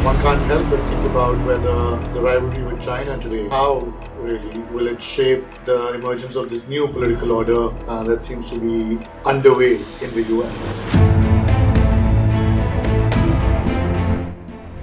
One can't help but think about whether the rivalry with China today, how really will it shape the emergence of this new political order that seems to be underway in the US.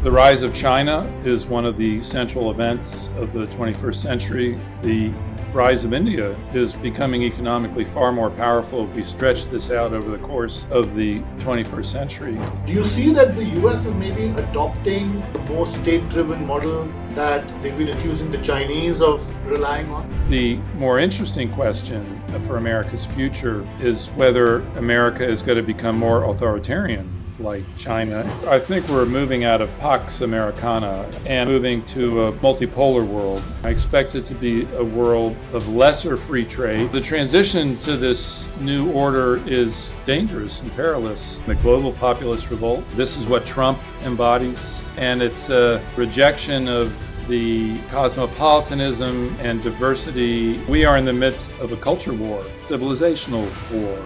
The rise of China is one of the central events of the 21st century. The rise of India is becoming economically far more powerful if we stretch this out over the course of the 21st century. Do you see that the US is maybe adopting a more state-driven model that they've been accusing the Chinese of relying on? The more interesting question for America's future is whether America is going to become more authoritarian like China. I think we're moving out of Pax Americana and moving to a multipolar world. I expect it to be a world of lesser free trade. The transition to this new order is dangerous and perilous. The global populist revolt, this is what Trump embodies, and it's a rejection of the cosmopolitanism and diversity. We are in the midst of a culture war, civilizational war.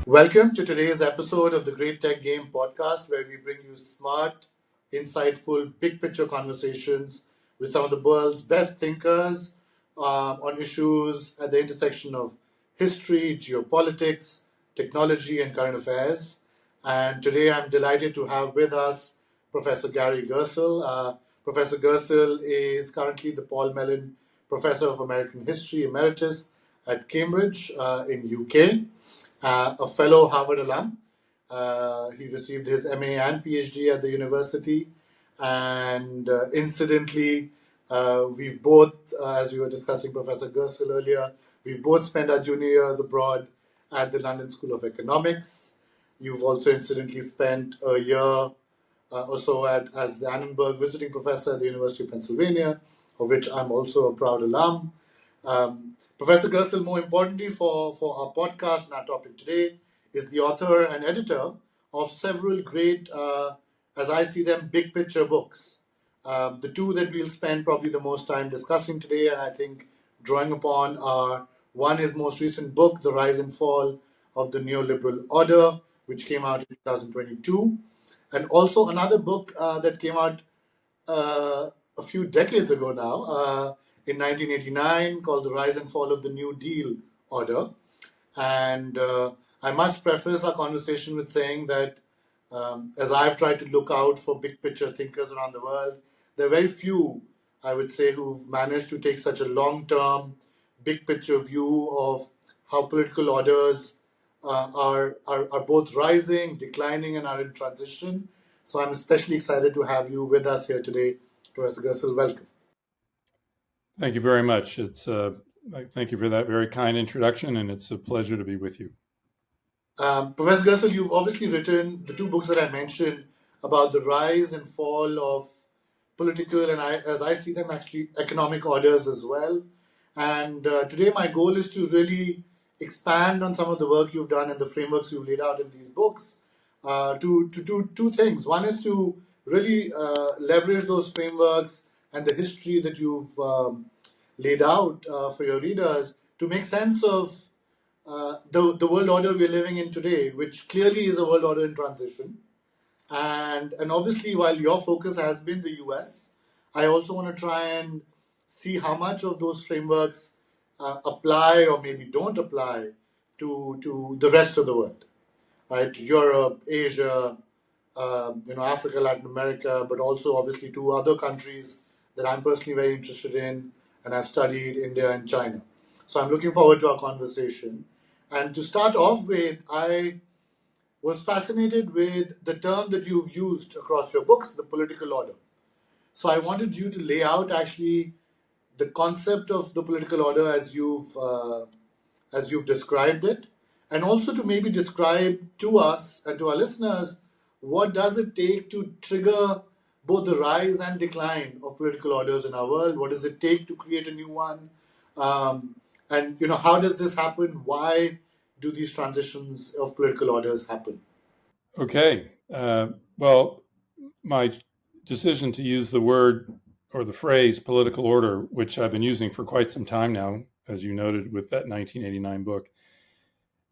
Welcome to today's episode of the Great Tech Game podcast, where we bring you smart, insightful, big picture conversations with some of the world's best thinkers on issues at the intersection of history, geopolitics, technology, and current affairs. And today I'm delighted to have with us Professor Gary Gerstle. Professor Gerstle is currently the Paul Mellon Professor of American History Emeritus at Cambridge in UK. A fellow Harvard alum. He received his MA and PhD at the university. And incidentally, we've both, as we were discussing Professor Gerstle earlier, we've both spent our junior years abroad at the London School of Economics. You've also incidentally spent a year or so as the Annenberg visiting professor at the University of Pennsylvania, of which I'm also a proud alum. Professor Gerstle, more importantly for our podcast and our topic today, is the author and editor of several great, as I see them, big picture books. The two that we'll spend probably the most time discussing today, and I think drawing upon, are one, his most recent book, The Rise and Fall of the Neoliberal Order, which came out in 2022, and also another book that came out a few decades ago now, in 1989, called The Rise and Fall of the New Deal Order. And I must preface our conversation with saying that as I've tried to look out for big picture thinkers around the world, there are very few, I would say, who've managed to take such a long-term, big picture view of how political orders are both rising, declining, and are in transition. So I'm especially excited to have you with us here today. Professor Gerstle, welcome. Thank you very much. Thank you for that very kind introduction, and it's a pleasure to be with you. Professor Gerstle, you've obviously written the two books that I mentioned about the rise and fall of political and, as I see them, actually economic orders as well. And today my goal is to really expand on some of the work you've done and the frameworks you've laid out in these books to do two things. One is to really leverage those frameworks and the history that you've laid out for your readers to make sense of the world order we're living in today, which clearly is a world order in transition. And obviously, while your focus has been the US, I also want to try and see how much of those frameworks apply or maybe don't apply to the rest of the world, right? Europe, Asia, Africa, Latin America, but also obviously to other countries that I'm personally very interested in, and I've studied, India and China. So I'm looking forward to our conversation. And to start off with, I was fascinated with the term that you've used across your books, the political order. So I wanted you to lay out actually the concept of the political order as you've described it, and also to maybe describe to us and to our listeners, what does it take to trigger both the rise and decline of political orders in our world? What does it take to create a new one? And how does this happen? Why do these transitions of political orders happen? Okay. Well, my decision to use the word or the phrase political order, which I've been using for quite some time now, as you noted with that 1989 book,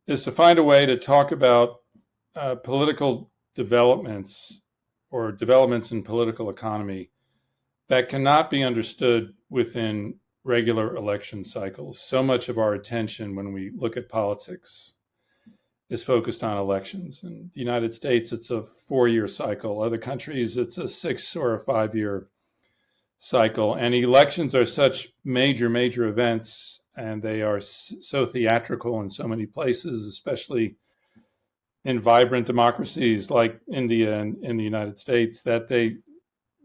is to find a way to talk about political developments or developments in political economy that cannot be understood within regular election cycles. So much of our attention when we look at politics is focused on elections. In the United States, it's a 4-year cycle. Other countries, it's a 6 or a 5-year cycle. And elections are such major events, and they are so theatrical in so many places, especially in vibrant democracies like India and in the United States, that they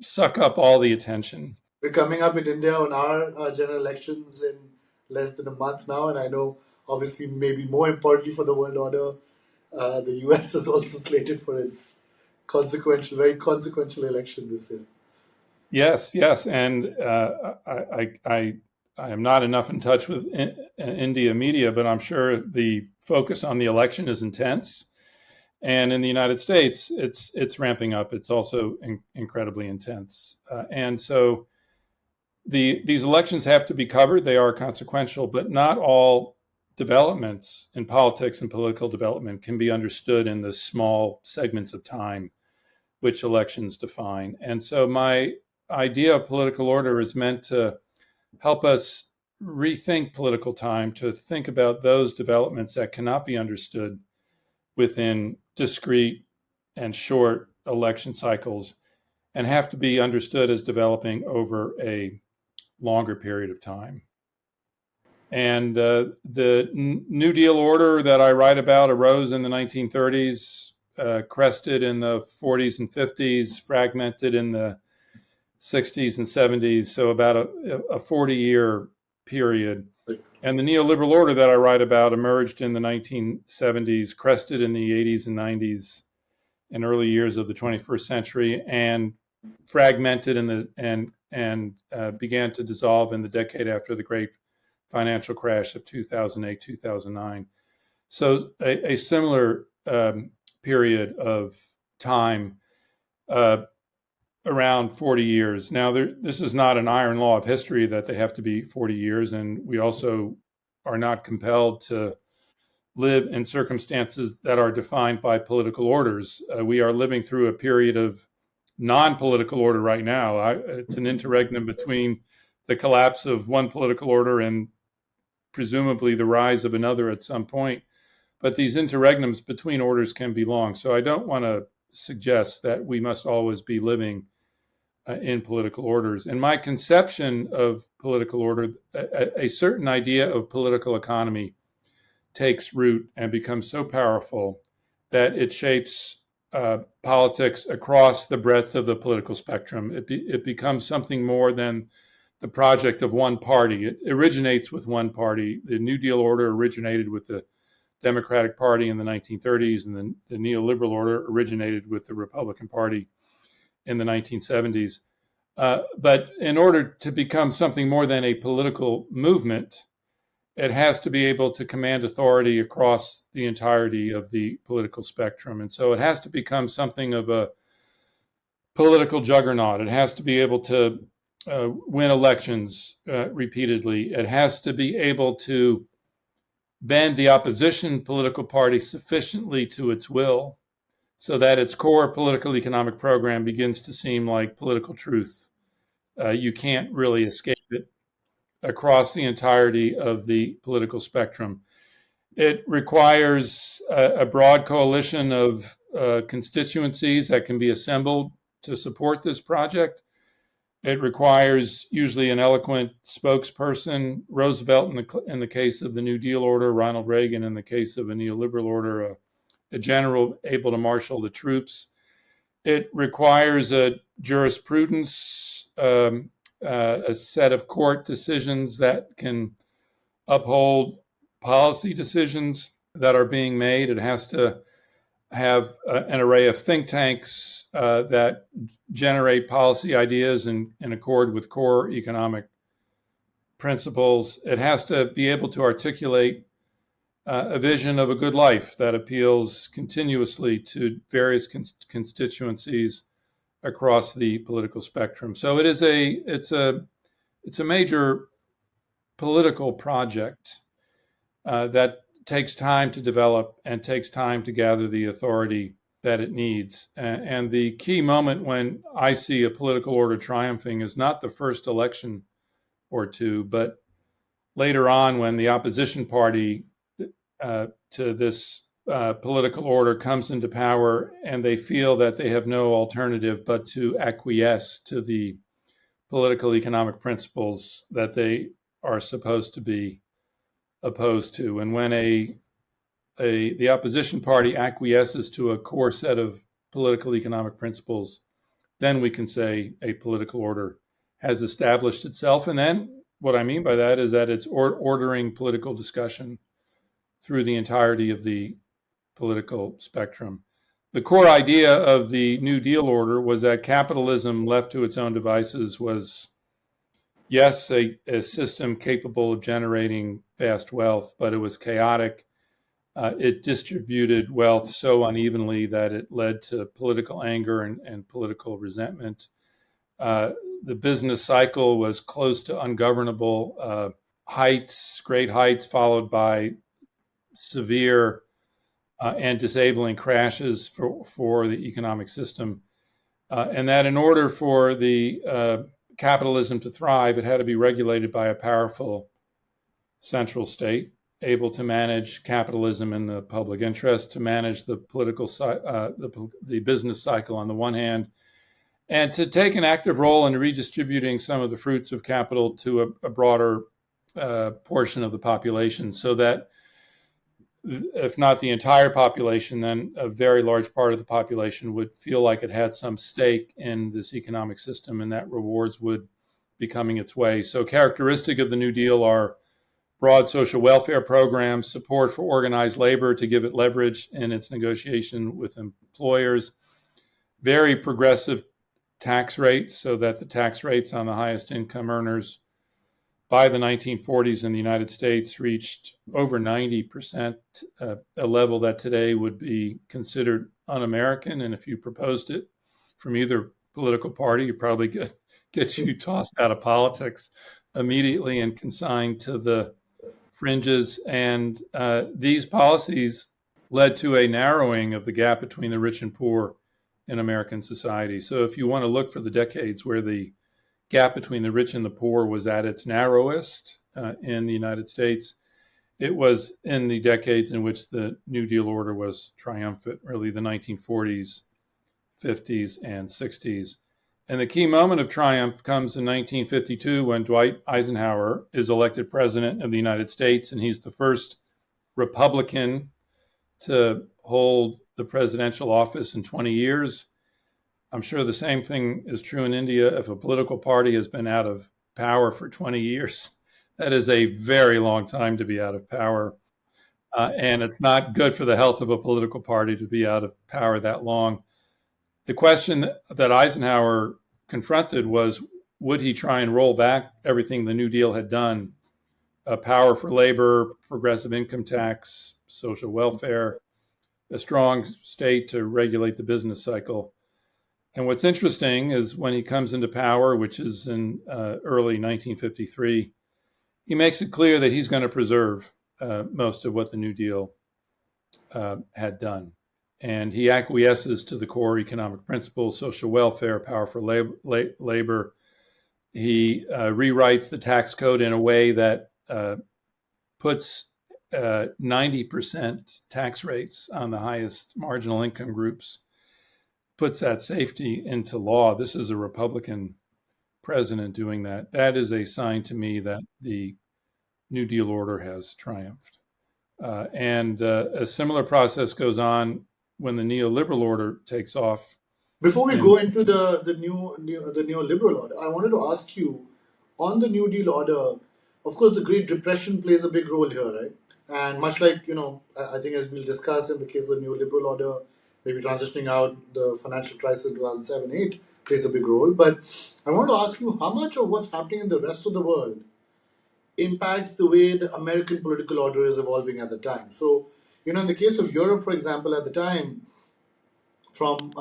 suck up all the attention. We're coming up in India on our general elections in less than a month now, and I know, obviously, maybe more importantly for the world order, the US is also slated for its very consequential election this year. Yes, and I am not enough in touch with India media, but I'm sure the focus on the election is intense. And in the United States, it's ramping up. It's also incredibly intense. And so these elections have to be covered. They are consequential, but not all developments in politics and political development can be understood in the small segments of time which elections define. And so my idea of political order is meant to help us rethink political time, to think about those developments that cannot be understood within discrete and short election cycles and have to be understood as developing over a longer period of time. And the New Deal order that I write about arose in the 1930s, crested in the 40s and 50s, fragmented in the 60s and 70s, so about a 40-year period. And the neoliberal order that I write about emerged in the 1970s, crested in the 80s and 90s and early years of the 21st century, and fragmented and began to dissolve in the decade after the great financial crash of 2008, 2009. So a similar period of time, around 40 years. Now, this is not an iron law of history that they have to be 40 years, and we also are not compelled to live in circumstances that are defined by political orders. We are living through a period of non-political order right now. It's an interregnum between the collapse of one political order and presumably the rise of another at some point. But these interregnums between orders can be long. So I don't want to suggest that we must always be living in political orders. In my conception of political order, a certain idea of political economy takes root and becomes so powerful that it shapes politics across the breadth of the political spectrum. It becomes something more than the project of one party. It originates with one party. The New Deal order originated with the Democratic Party in the 1930s, and the neoliberal order originated with the Republican Party in the 1970s. But in order to become something more than a political movement, it has to be able to command authority across the entirety of the political spectrum. And so it has to become something of a political juggernaut. It has to be able to win elections repeatedly. It has to be able to bend the opposition political party sufficiently to its will so that its core political economic program begins to seem like political truth. You can't really escape it across the entirety of the political spectrum. It requires a broad coalition of constituencies that can be assembled to support this project. It requires usually an eloquent spokesperson, Roosevelt in the case of the New Deal order, Ronald Reagan in the case of a neoliberal order, a general able to marshal the troops. It requires a jurisprudence, a set of court decisions that can uphold policy decisions that are being made. It has to have an array of think tanks that generate policy ideas in accord with core economic principles. It has to be able to articulate a vision of a good life that appeals continuously to various constituencies across the political spectrum. So it's a major political project that takes time to develop and takes time to gather the authority that it needs. And the key moment when I see a political order triumphing is not the first election or two, but later on when the opposition party to this political order comes into power and they feel that they have no alternative but to acquiesce to the political economic principles that they are supposed to be opposed to. And when the opposition party acquiesces to a core set of political economic principles, then we can say a political order has established itself. And then what I mean by that is that it's ordering political discussion through the entirety of the political spectrum. The core idea of the New Deal order was that capitalism left to its own devices was, yes, a system capable of generating vast wealth, but it was chaotic. It distributed wealth so unevenly that it led to political anger and political resentment. The business cycle was close to ungovernable heights, great heights, followed by severe and disabling crashes for the economic system. And that in order for the capitalism to thrive, it had to be regulated by a powerful central state, able to manage capitalism in the public interest, to manage the political the business cycle on the one hand, and to take an active role in redistributing some of the fruits of capital to a broader portion of the population, so that if not the entire population, then a very large part of the population would feel like it had some stake in this economic system and that rewards would be coming its way. So characteristic of the New Deal are broad social welfare programs, support for organized labor to give it leverage in its negotiation with employers, very progressive tax rates so that the tax rates on the highest income earners by the 1940s in the United States reached over 90%, a level that today would be considered un-American. And if you proposed it from either political party, you probably get you tossed out of politics immediately and consigned to the fringes. And these policies led to a narrowing of the gap between the rich and poor in American society. So if you want to look for the decades where the gap between the rich and the poor was at its narrowest in the United States, it was in the decades in which the New Deal order was triumphant, really the 1940s, 50s, and 60s. And the key moment of triumph comes in 1952 when Dwight Eisenhower is elected president of the United States, and he's the first Republican to hold the presidential office in 20 years. I'm sure the same thing is true in India. If a political party has been out of power for 20 years, that is a very long time to be out of power. And it's not good for the health of a political party to be out of power that long. The question that Eisenhower confronted was, would he try and roll back everything the New Deal had done? Power for labor, progressive income tax, social welfare, a strong state to regulate the business cycle. And what's interesting is when he comes into power, which is in early 1953, he makes it clear that he's going to preserve most of what the New Deal had done. And he acquiesces to the core economic principles, social welfare, power for labor. He rewrites the tax code in a way that puts 90% tax rates on the highest marginal income groups, puts that safety into law. This is a Republican president doing that. That is a sign to me that the New Deal order has triumphed. And a similar process goes on when the neoliberal order takes off. Before we go into the neoliberal order, I wanted to ask you on the New Deal order. Of course, the Great Depression plays a big role here, right? And much like I think as we'll discuss in the case of the neoliberal order, maybe transitioning out the financial crisis 2007-8 plays a big role. But I want to ask you how much of what's happening in the rest of the world impacts the way the American political order is evolving at the time. So, in the case of Europe, for example, at the time, from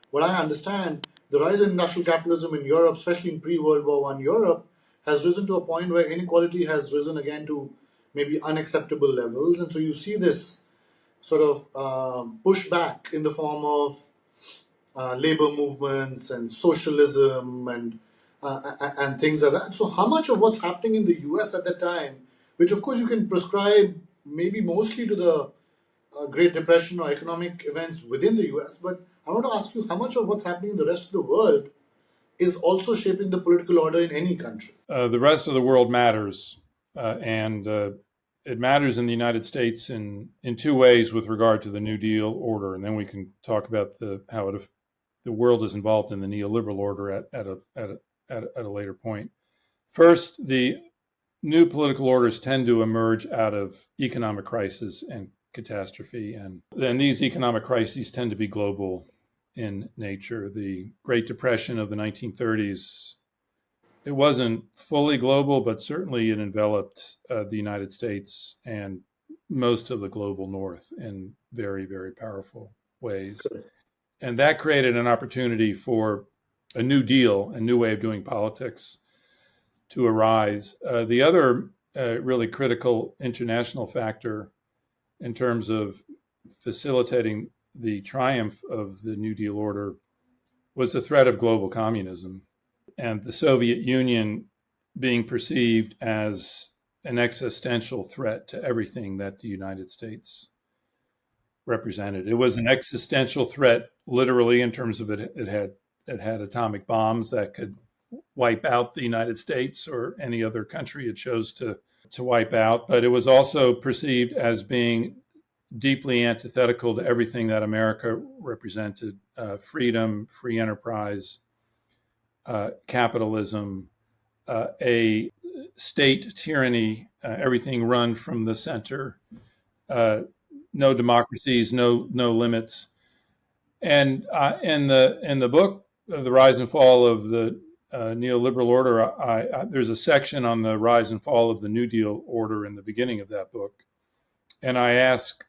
what I understand, the rise in industrial capitalism in Europe, especially in pre-World War I Europe, has risen to a point where inequality has risen again to maybe unacceptable levels. And so you see this sort of pushback in the form of labor movements and socialism and things like that. So, how much of what's happening in the US at that time, which of course you can prescribe maybe mostly to the Great Depression or economic events within the US, but I want to ask you how much of what's happening in the rest of the world is also shaping the political order in any country? The rest of the world matters, and it matters in the United States in two ways with regard to the New Deal order, and then we can talk about how the world is involved in the neoliberal order at a later point. First, the new political orders tend to emerge out of economic crisis and catastrophe, and then these economic crises tend to be global in nature. The Great Depression of the 1930s, it wasn't fully global, but certainly it enveloped the United States and most of the global north in very, very powerful ways. And that created an opportunity for a new deal, a new way of doing politics to arise. The other really critical international factor in terms of facilitating the triumph of the New Deal order was the threat of global communism and the Soviet Union being perceived as an existential threat to everything that the United States represented. It was an existential threat, literally, in terms of it had atomic bombs that could wipe out the United States or any other country it chose to wipe out. But it was also perceived as being deeply antithetical to everything that America represented: freedom, free enterprise, capitalism, a state tyranny, everything run from the center, no democracies, no limits. And in the book, The Rise and Fall of the Neoliberal Order, there's a section on the rise and fall of the New Deal order in the beginning of that book. And I ask,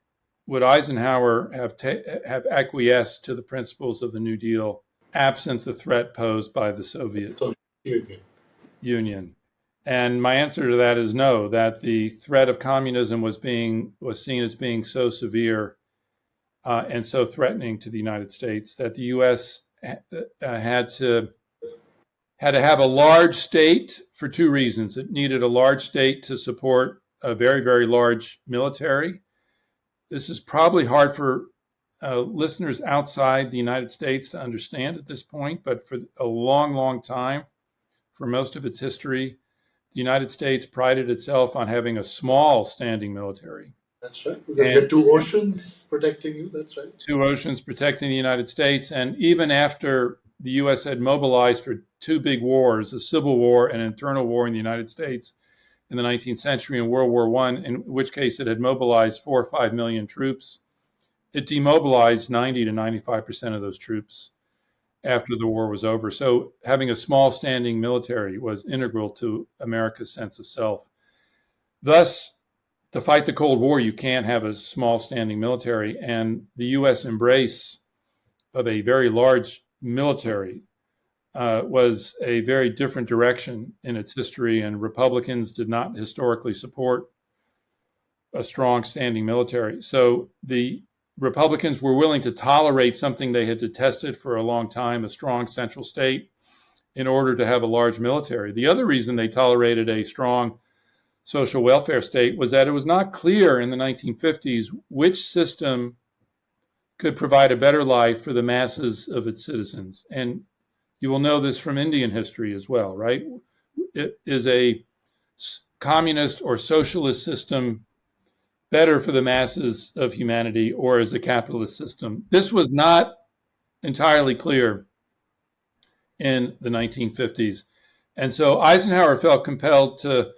would Eisenhower have acquiesced to the principles of the New Deal absent the threat posed by the Soviet Union? And my answer to that is no, that the threat of communism was seen as being so severe and so threatening to the United States that the U.S. had to have a large state for two reasons. It needed a large state to support a very, very large military. This is probably hard for listeners outside the United States to understand at this point, but for a long, long time, for most of its history, the United States prided itself on having a small standing military. That's right, because you had two oceans protecting you, that's right. Two oceans protecting the United States, and even after the U.S. had mobilized for two big wars, a civil war and an internal war in the United States in the 19th century and World War I, in which case it had mobilized 4 or 5 million troops, it demobilized 90 to 95% of those troops after the war was over. So having a small standing military was integral to America's sense of self. Thus, to fight the Cold War, you can't have a small standing military. And the U.S. embrace of a very large military was a very different direction in its history. And Republicans did not historically support a strong standing military. So the Republicans were willing to tolerate something they had detested for a long time, a strong central state, in order to have a large military. The other reason they tolerated a strong social welfare state was that it was not clear in the 1950s which system could provide a better life for the masses of its citizens. And you will know this from Indian history as well, right? It is a communist or socialist system better for the masses of humanity, or as a capitalist system? This was not entirely clear in the 1950s. And so Eisenhower felt compelled to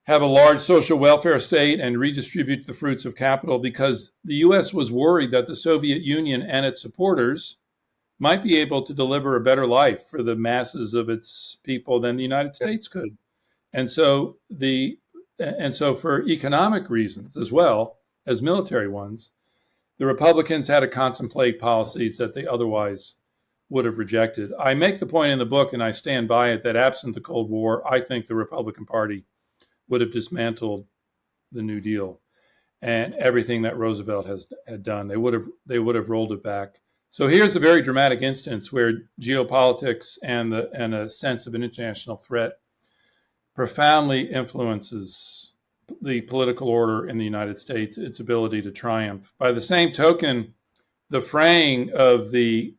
have a large social welfare state and redistribute the fruits of capital because the U.S. was worried that the Soviet Union and its supporters might be able to deliver a better life for the masses of its people than the United States could. And so for economic reasons as well as military ones, the Republicans had to contemplate policies that they otherwise would have rejected. I make the point in the book, and I stand by it, that absent the Cold War, I think the Republican Party would have dismantled the New Deal and everything that Roosevelt had done. They would have rolled it back. So here's a very dramatic instance where geopolitics and a sense of an international threat profoundly influences the political order in the United States, its ability to triumph. By the same token, the fraying of the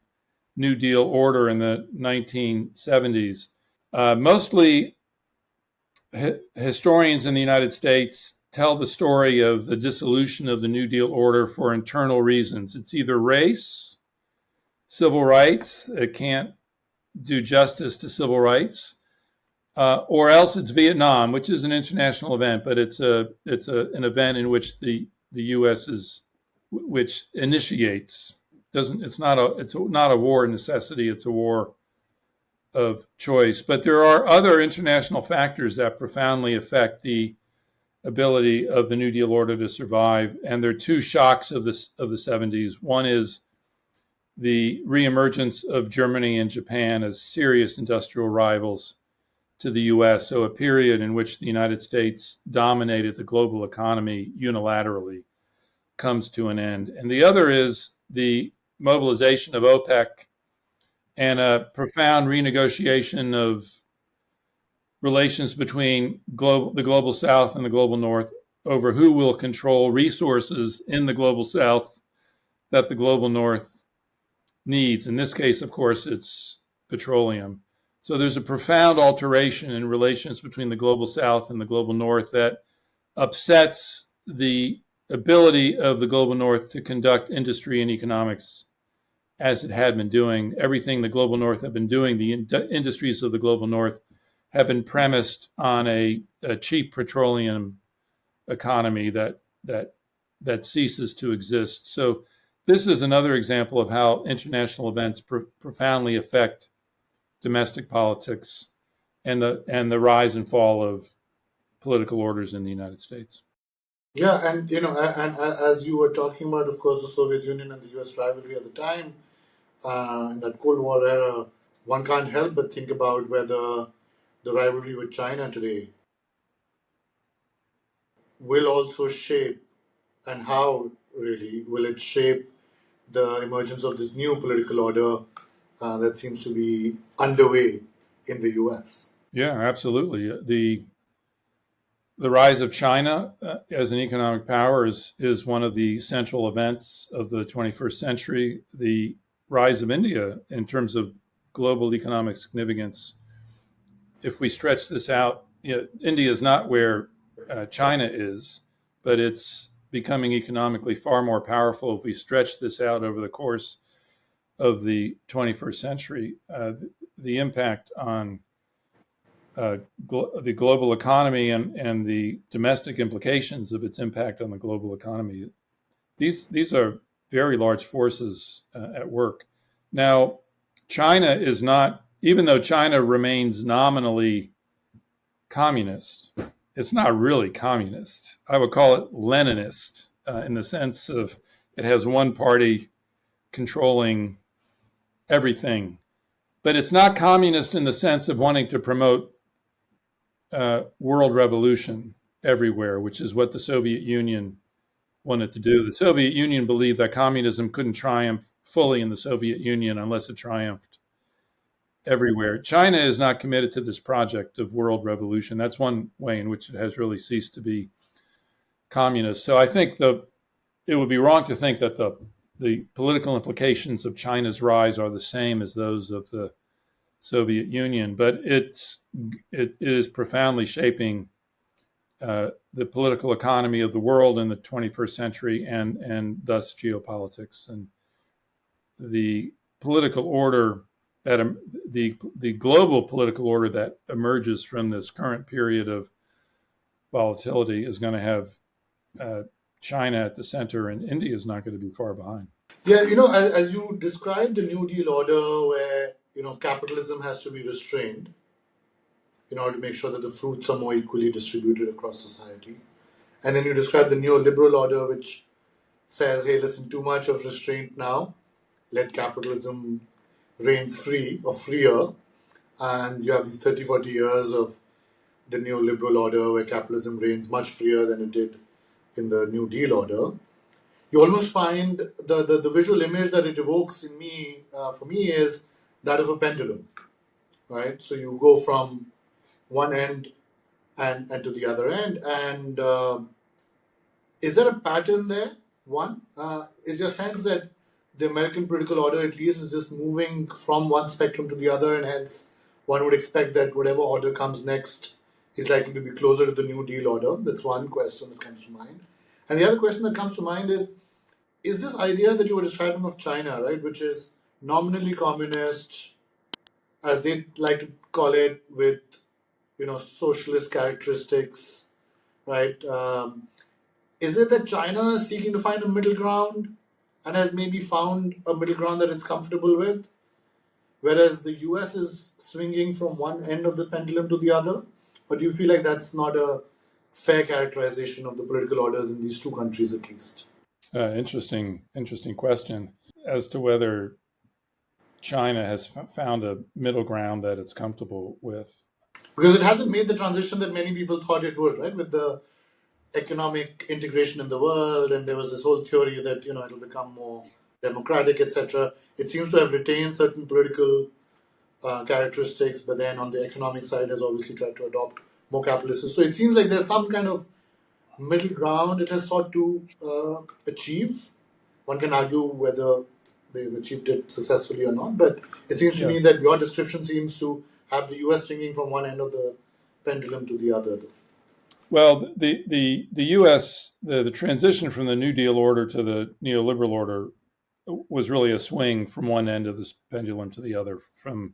New Deal order in the 1970s, mostly historians in the United States tell the story of the dissolution of the New Deal order for internal reasons. It's either race, civil rights, it can't do justice to civil rights, or else it's Vietnam, which is an international event, but it's an event in which the U.S. which initiates. It's not a war of necessity. It's a war of choice. But there are other international factors that profoundly affect the ability of the New Deal order to survive. And there are two shocks of the 70s. One is the reemergence of Germany and Japan as serious industrial rivals to the U.S. So a period in which the United States dominated the global economy unilaterally comes to an end. And the other is the mobilization of OPEC and a profound renegotiation of relations between the global South and the global North over who will control resources in the global South that the global North needs. In this case, of course, it's petroleum. So there's a profound alteration in relations between the global South and the global North that upsets the ability of the global North to conduct industry and economics as it had been doing. Everything the global North had been doing, the industries of the global North have been premised on a cheap petroleum economy that ceases to exist. So this is another example of how international events profoundly affect domestic politics and the rise and fall of political orders in the United States. Yeah, and as you were talking about, of course, the Soviet Union and the U.S. rivalry at the time, in that Cold War era, one can't help but think about whether the rivalry with China today will also shape, and how really will it shape the emergence of this new political order that seems to be underway in the U.S. Yeah, absolutely. The rise of China as an economic power is one of the central events of the 21st century. The rise of India in terms of global economic significance, if we stretch this out, India is not where China is, but it's becoming economically far more powerful if we stretch this out over the course of the 21st century. The impact on the global economy and the domestic implications of its impact on the global economy. These are very large forces at work. Now, China is not, even though China remains nominally communist, it's not really communist. I would call it Leninist in the sense of it has one party controlling everything. But it's not communist in the sense of wanting to promote world revolution everywhere, which is what the Soviet Union wanted to do. The Soviet Union believed that communism couldn't triumph fully in the Soviet Union unless it triumphed everywhere. China is not committed to this project of world revolution. That's one way in which it has really ceased to be communist. So I think it would be wrong to think that the political implications of China's rise are the same as those of the Soviet Union, but it is profoundly shaping the political economy of the world in the 21st century and thus geopolitics. And the political order the global political order that emerges from this current period of volatility is going to have China at the center, and India is not going to be far behind. Yeah, as you described the New Deal order where, capitalism has to be restrained in order to make sure that the fruits are more equally distributed across society. And then you describe the Neoliberal order, which says, hey, listen, too much of restraint now. Let capitalism reign free or freer, and you have these 30, 40 years of the neoliberal order where capitalism reigns much freer than it did in the New Deal order. You almost find the visual image that it evokes in me, for me, is that of a pendulum, right? So you go from one end and to the other end. And is there a pattern there? One, is your sense that the American political order, at least, is just moving from one spectrum to the other, and hence one would expect that whatever order comes next is likely to be closer to the New Deal order? That's one question that comes to mind. And the other question that comes to mind is this idea that you were describing of China, right, which is nominally communist, as they like to call it, with socialist characteristics, right? Is it that China is seeking to find a middle ground and has maybe found a middle ground that it's comfortable with, whereas the US is swinging from one end of the pendulum to the other? Or do you feel like that's not a fair characterization of the political orders in these two countries, at least? Interesting question as to whether China has found a middle ground that it's comfortable with. Because it hasn't made the transition that many people thought it would, right? With the economic integration in the world, and there was this whole theory that it'll become more democratic, etc. It seems to have retained certain political characteristics, but then on the economic side has obviously tried to adopt more capitalism. So it seems like there's some kind of middle ground it has sought to achieve. One can argue whether they've achieved it successfully or not, but it seems to me that your description seems to have the US swinging from one end of the pendulum to the other. Well, the U.S., the transition from the New Deal order to the neoliberal order was really a swing from one end of this pendulum to the other, from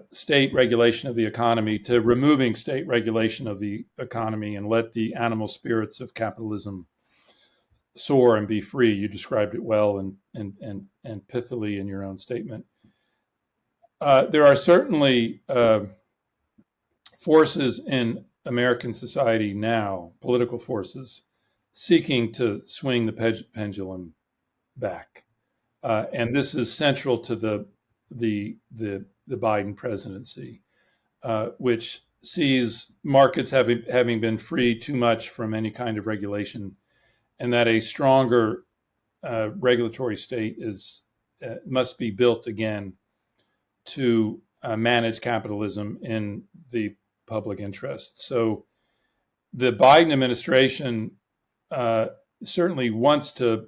state regulation of the economy to removing state regulation of the economy and let the animal spirits of capitalism soar and be free. You described it well and pithily in your own statement. There are certainly forces in American society now, political forces, seeking to swing the pendulum back, and this is central to the Biden presidency, which sees markets having been free too much from any kind of regulation, and that a stronger regulatory state must be built again to manage capitalism in the public interest. So the Biden administration certainly wants to.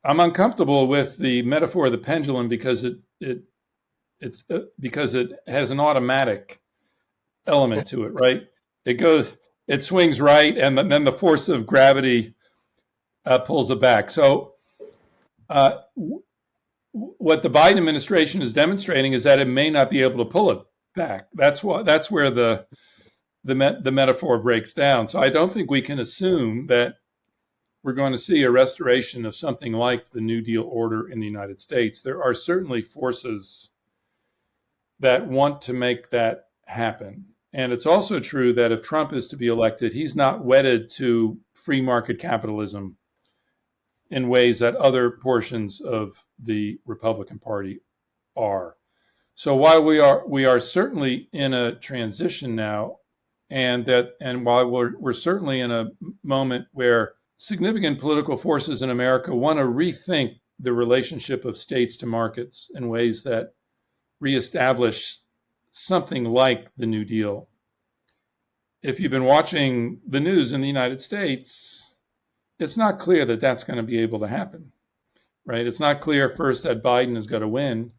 I'm uncomfortable with the metaphor of the pendulum because because it has an automatic element to it, right? It swings right, and then the force of gravity pulls it back. So what the Biden administration is demonstrating is that it may not be able to pull it back. That's where the metaphor breaks down. So I don't think we can assume that we're going to see a restoration of something like the New Deal order in the United States. There are certainly forces that want to make that happen. And it's also true that if Trump is to be elected, he's not wedded to free market capitalism in ways that other portions of the Republican Party are. So while we are certainly in a transition now, and while we're certainly in a moment where significant political forces in America want to rethink the relationship of states to markets in ways that reestablish something like the New Deal. If you've been watching the news in the United States, it's not clear that that's going to be able to happen, right? It's not clear first that Biden is going to win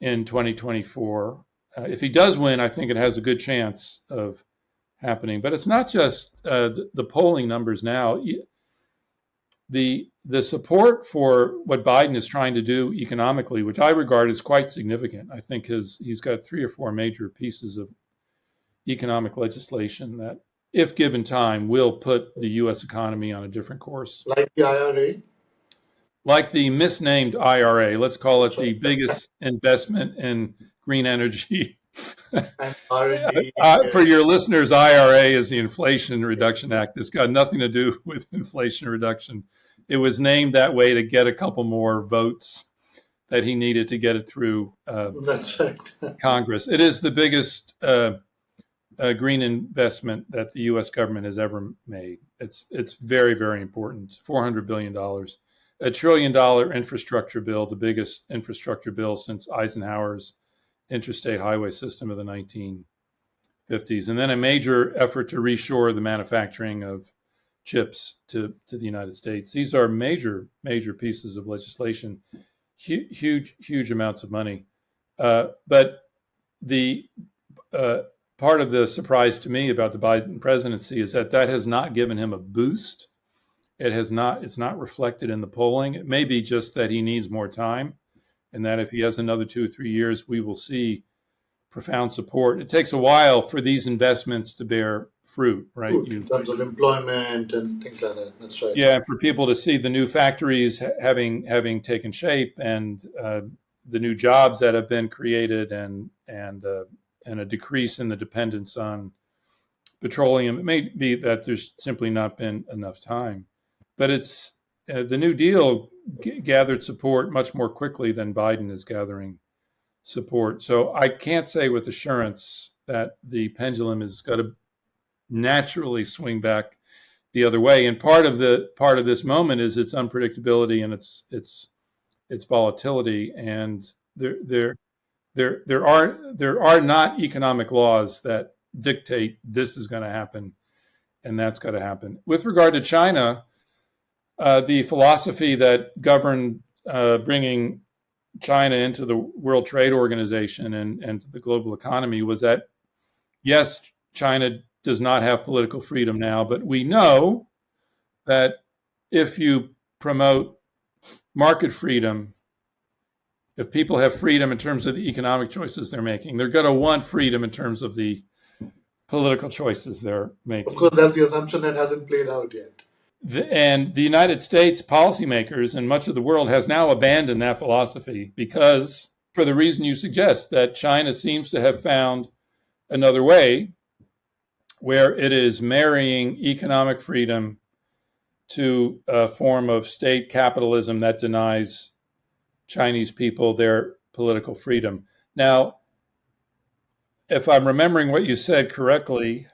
in 2024. If he does win, I think it has a good chance of happening. But it's not just the polling numbers now. The support for what Biden is trying to do economically, which I regard as quite significant. I think he's got 3 or 4 major pieces of economic legislation that, if given time, will put the U.S. economy on a different course. Like the IRA? Like the misnamed IRA. Let's call it the biggest investment in green energy. And R&D. For your listeners, IRA is the Inflation Reduction Act. It's got nothing to do with inflation reduction. It was named that way to get a couple more votes that he needed to get it through That's right. Congress. It is the biggest green investment that the U.S. government has ever made. It's very, very important. $400 billion, $1 trillion infrastructure bill, the biggest infrastructure bill since Eisenhower's interstate highway system of the 1950s, and then a major effort to reshore the manufacturing of chips to the United States. These are major pieces of legislation, huge amounts of money. But the part of the surprise to me about the Biden presidency is that has not given him a boost. It's not reflected in the polling. It may be just that he needs more time, and that if he has another 2 or 3 years, we will see profound support. It takes a while for these investments to bear fruit, right? In terms of employment and things like that. That's right. Yeah, for people to see the new factories having taken shape, and the new jobs that have been created, and a decrease in the dependence on petroleum. It may be that there's simply not been enough time, but it's the New Deal gathered support much more quickly than Biden is gathering support. So I can't say with assurance that the pendulum is going to naturally swing back the other way. And part of this moment is its unpredictability and its volatility. And there are not economic laws that dictate this is going to happen and that's going to happen. With regard to China, the philosophy that governed bringing China into the World Trade Organization and to the global economy was that, yes, China does not have political freedom now, but we know that if you promote market freedom, if people have freedom in terms of the economic choices they're making, they're going to want freedom in terms of the political choices they're making. Of course, that's the assumption that hasn't played out yet. And the United States policymakers and much of the world has now abandoned that philosophy because, for the reason you suggest, that China seems to have found another way where it is marrying economic freedom to a form of state capitalism that denies Chinese people their political freedom. Now, if I'm remembering what you said correctly,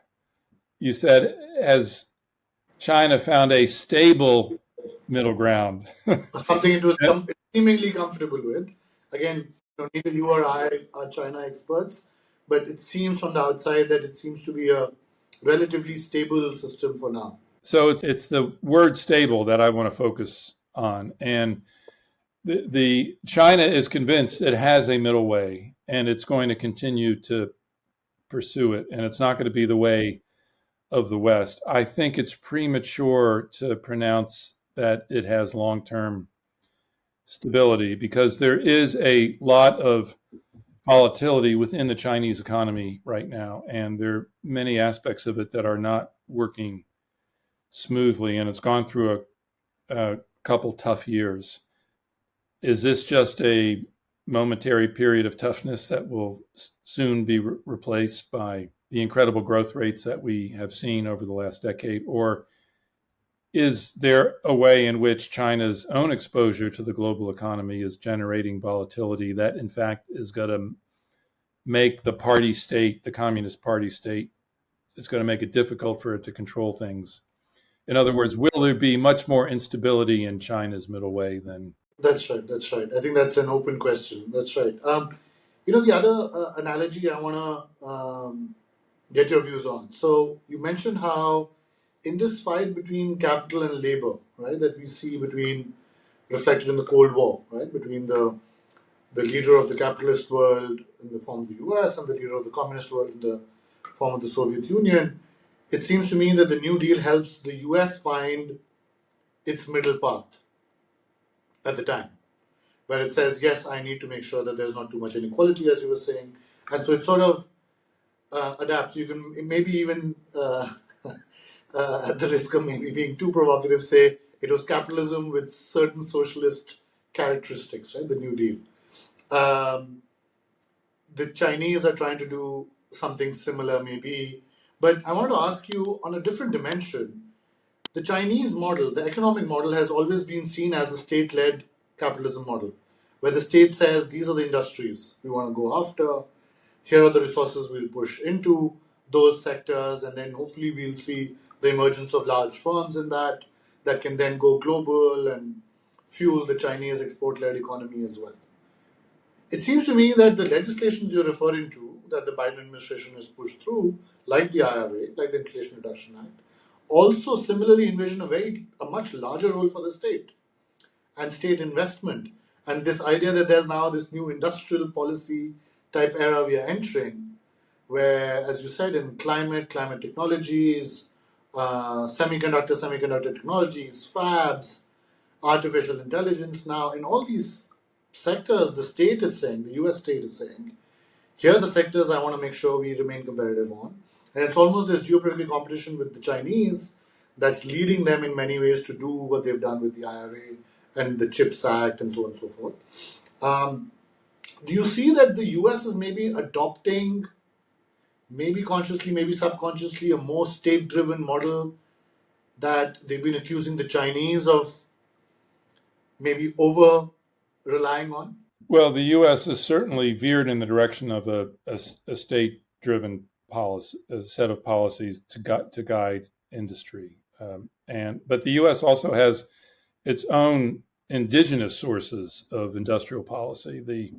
you said, has China found a stable middle ground? Something it was seemingly comfortable with. Again, neither you or I are China experts, but it seems from the outside that it seems to be a relatively stable system for now. So it's the word stable that I want to focus on. And the China is convinced it has a middle way, and it's going to continue to pursue it. And it's not going to be the way of the West. I think it's premature to pronounce that it has long-term stability because there is a lot of volatility within the Chinese economy right now, and there are many aspects of it that are not working smoothly, and it's gone through a couple tough years. Is this just a momentary period of toughness that will soon be replaced by the incredible growth rates that we have seen over the last decade? Or is there a way in which China's own exposure to the global economy is generating volatility that, in fact, is going to make the party state, the Communist Party state, it's going to make it difficult for it to control things? In other words, will there be much more instability in China's middle way than... That's right. I think that's an open question. That's right. The other analogy I want to get your views on. So you mentioned how in this fight between capital and labor, right, that we see reflected in the Cold War, right, between the leader of the capitalist world in the form of the US and the leader of the communist world in the form of the Soviet Union, it seems to me that the New Deal helps the US find its middle path at the time, where it says, yes, I need to make sure that there's not too much inequality, as you were saying. And so it sort of adapts. You can maybe even, at the risk of maybe being too provocative, say it was capitalism with certain socialist characteristics, right? The New Deal. The Chinese are trying to do something similar, maybe. But I want to ask you on a different dimension. The Chinese model, the economic model, has always been seen as a state-led capitalism model. where the state says these are the industries we want to go after, here are the resources we'll push into those sectors, and then hopefully we'll see the emergence of large firms in that can then go global and fuel the Chinese export-led economy as well. It seems to me that the legislations you're referring to that the Biden administration has pushed through, like the IRA, like the Inflation Reduction Act, also similarly envision a much larger role for the state and state investment. And this idea that there's now this new industrial policy type era we are entering, where, as you said, in climate technologies, semiconductor technologies, fabs, artificial intelligence, now in all these sectors, the state is saying, the US state is saying, here are the sectors I want to make sure we remain competitive on. And it's almost this geopolitical competition with the Chinese that's leading them in many ways to do what they've done with the IRA and the CHIPS Act and so on and so forth. Do you see that the US is maybe adopting, maybe consciously, maybe subconsciously, a more state-driven model that they've been accusing the Chinese of maybe over relying on? Well, the U.S. has certainly veered in the direction of a state-driven policy, a set of policies to guide industry. But the U.S. also has its own indigenous sources of industrial policy. The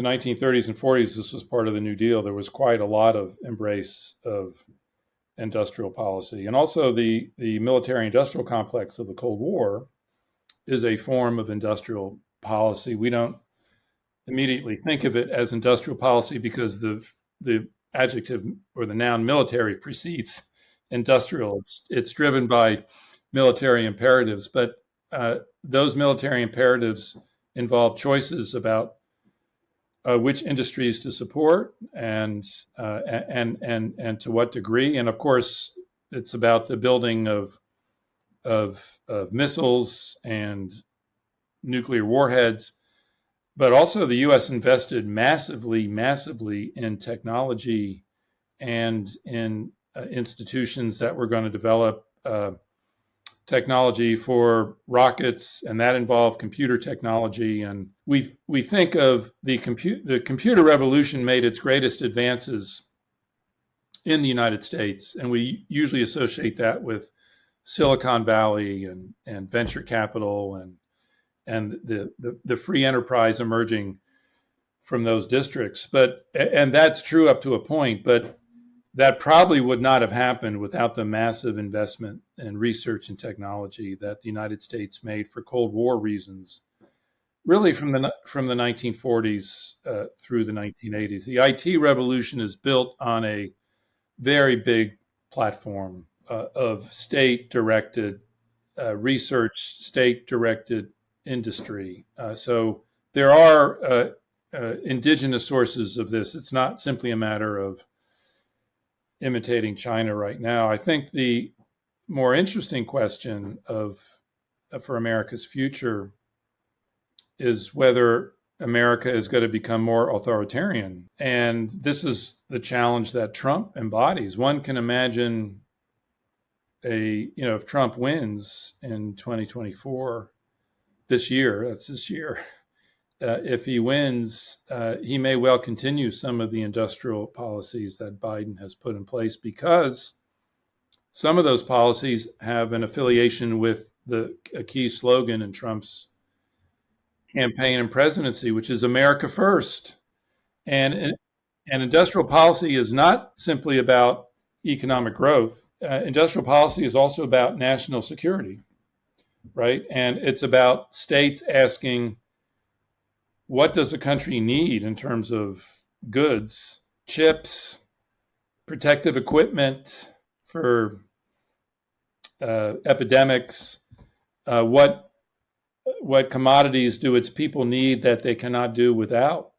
1930s and 40s, this was part of the New Deal. There was quite a lot of embrace of industrial policy. And also the military-industrial complex of the Cold War is a form of industrial policy. We don't immediately think of it as industrial policy because the adjective or the noun military precedes industrial. It's driven by military imperatives, but those military imperatives involve choices about which industries to support and to what degree. And of course, it's about the building of missiles and nuclear warheads. But also the U.S. invested massively in technology and in institutions that were going to develop technology for rockets, and that involved computer technology. And we think of the computer revolution made its greatest advances in the United States, and we usually associate that with Silicon Valley and venture capital and the free enterprise emerging from those districts. And that's true up to a point, but that probably would not have happened without the massive investment in research and technology that the United States made for Cold War reasons, really from the 1940s through the 1980s. The IT revolution is built on a very big platform of state-directed research, state-directed industry. So there are indigenous sources of this. It's not simply a matter of imitating China right now. I think the more interesting question for America's future is whether America is going to become more authoritarian. And this is the challenge that Trump embodies. One can imagine if Trump wins in 2024, this year, if he wins, he may well continue some of the industrial policies that Biden has put in place, because some of those policies have an affiliation with a key slogan in Trump's campaign and presidency, which is America First. And industrial policy is not simply about economic growth. Industrial policy is also about national security, right? And it's about states asking, what does a country need in terms of goods, chips, protective equipment for epidemics? What commodities do its people need that they cannot do without?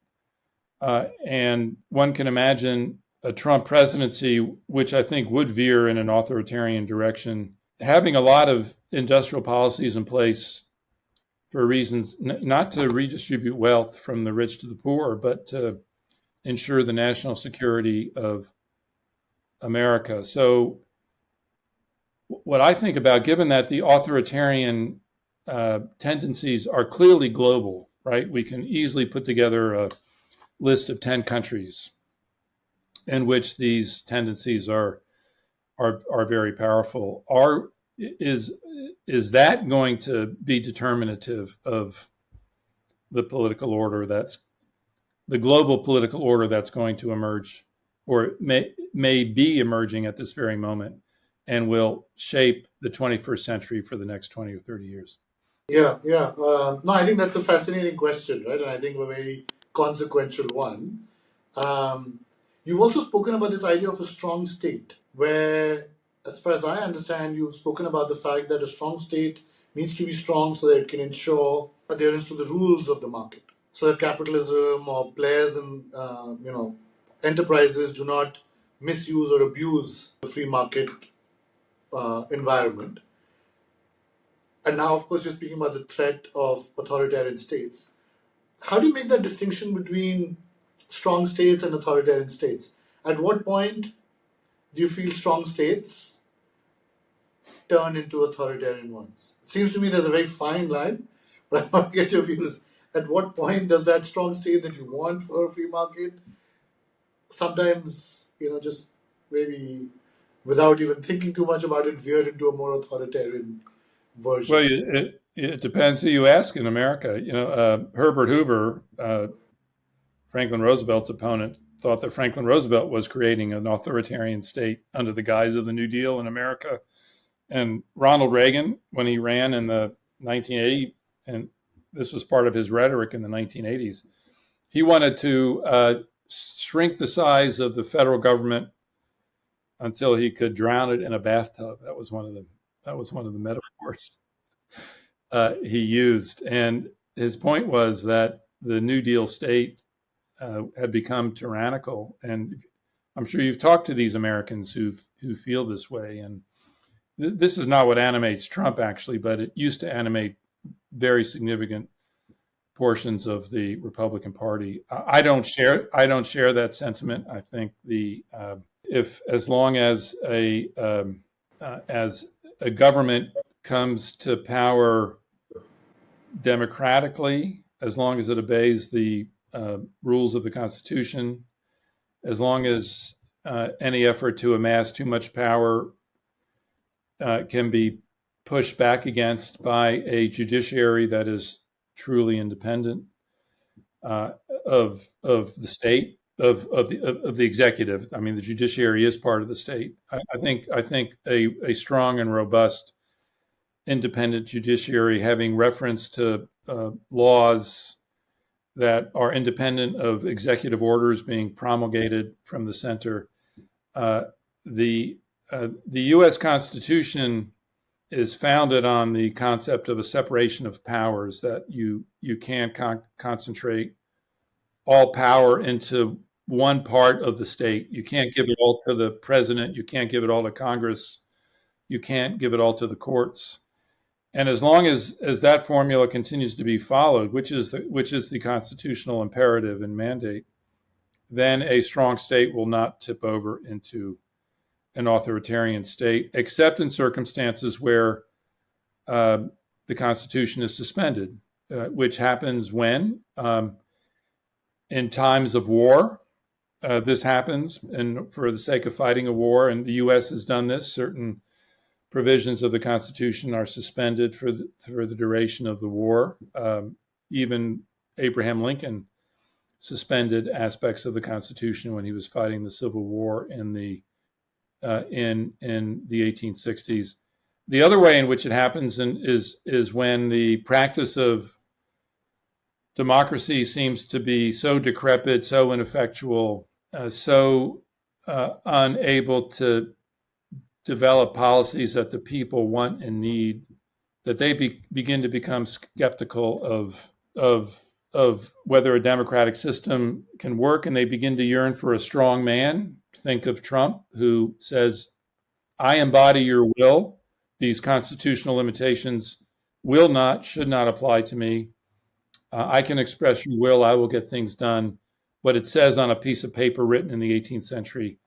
And one can imagine a Trump presidency, which I think would veer in an authoritarian direction, having a lot of industrial policies in place for reasons not to redistribute wealth from the rich to the poor, but to ensure the national security of America. So what I think about, given that the authoritarian tendencies are clearly global, right? We can easily put together a list of 10 countries in which these tendencies are very powerful. Is that going to be determinative of the political order that's the global political order that's going to emerge, or may be emerging at this very moment, and will shape the 21st century for the next 20 or 30 years? Yeah, yeah. No, I think that's a fascinating question, right? And I think a very consequential one. Um, you've also spoken about this idea of a strong state, where, as far as I understand, you've spoken about the fact that a strong state needs to be strong so that it can ensure adherence to the rules of the market, so that capitalism or players and enterprises do not misuse or abuse the free market environment. And now, of course, you're speaking about the threat of authoritarian states. How do you make that distinction between strong states and authoritarian states? At what point do you feel strong states turn into authoritarian ones? It seems to me there's a very fine line, but I want to get your views. At what point does that strong state that you want for a free market sometimes, just maybe without even thinking too much about it, veer into a more authoritarian version? Well, it depends who you ask in America. Herbert Hoover, Franklin Roosevelt's opponent, thought that Franklin Roosevelt was creating an authoritarian state under the guise of the New Deal in America. And Ronald Reagan, when he ran in the 1980s, and this was part of his rhetoric in the 1980s, he wanted to shrink the size of the federal government until he could drown it in a bathtub. That was one of the metaphors he used. And his point was that the New Deal state had become tyrannical. And I'm sure you've talked to these Americans who feel this way. And this is not what animates Trump, actually, but it used to animate very significant portions of the Republican Party. I don't share that sentiment. I think as long as a government comes to power democratically, as long as it obeys the rules of the Constitution, as long as any effort to amass too much power can be pushed back against by a judiciary that is truly independent of the state, of the executive. I mean, the judiciary is part of the state. I think a strong and robust independent judiciary, having reference to laws that are independent of executive orders being promulgated from the center. The U.S. Constitution is founded on the concept of a separation of powers, that you can't concentrate all power into one part of the state. You can't give it all to the president. You can't give it all to Congress. You can't give it all to the courts. And as long as that formula continues to be followed, which is the constitutional imperative and mandate, then a strong state will not tip over into an authoritarian state, except in circumstances where the Constitution is suspended, which happens when, in times of war, this happens, and for the sake of fighting a war, and the U.S. has done this, certain provisions of the Constitution are suspended for the duration of the war. Even Abraham Lincoln suspended aspects of the Constitution when he was fighting the Civil War in the 1860s. The other way in which it happens is when the practice of democracy seems to be so decrepit, so ineffectual, so unable to develop policies that the people want and need, that they begin to become skeptical of whether a democratic system can work, and they begin to yearn for a strong man. Think of Trump, who says, I embody your will. These constitutional limitations should not apply to me. I can express your will. I will get things done. What it says on a piece of paper written in the 18th century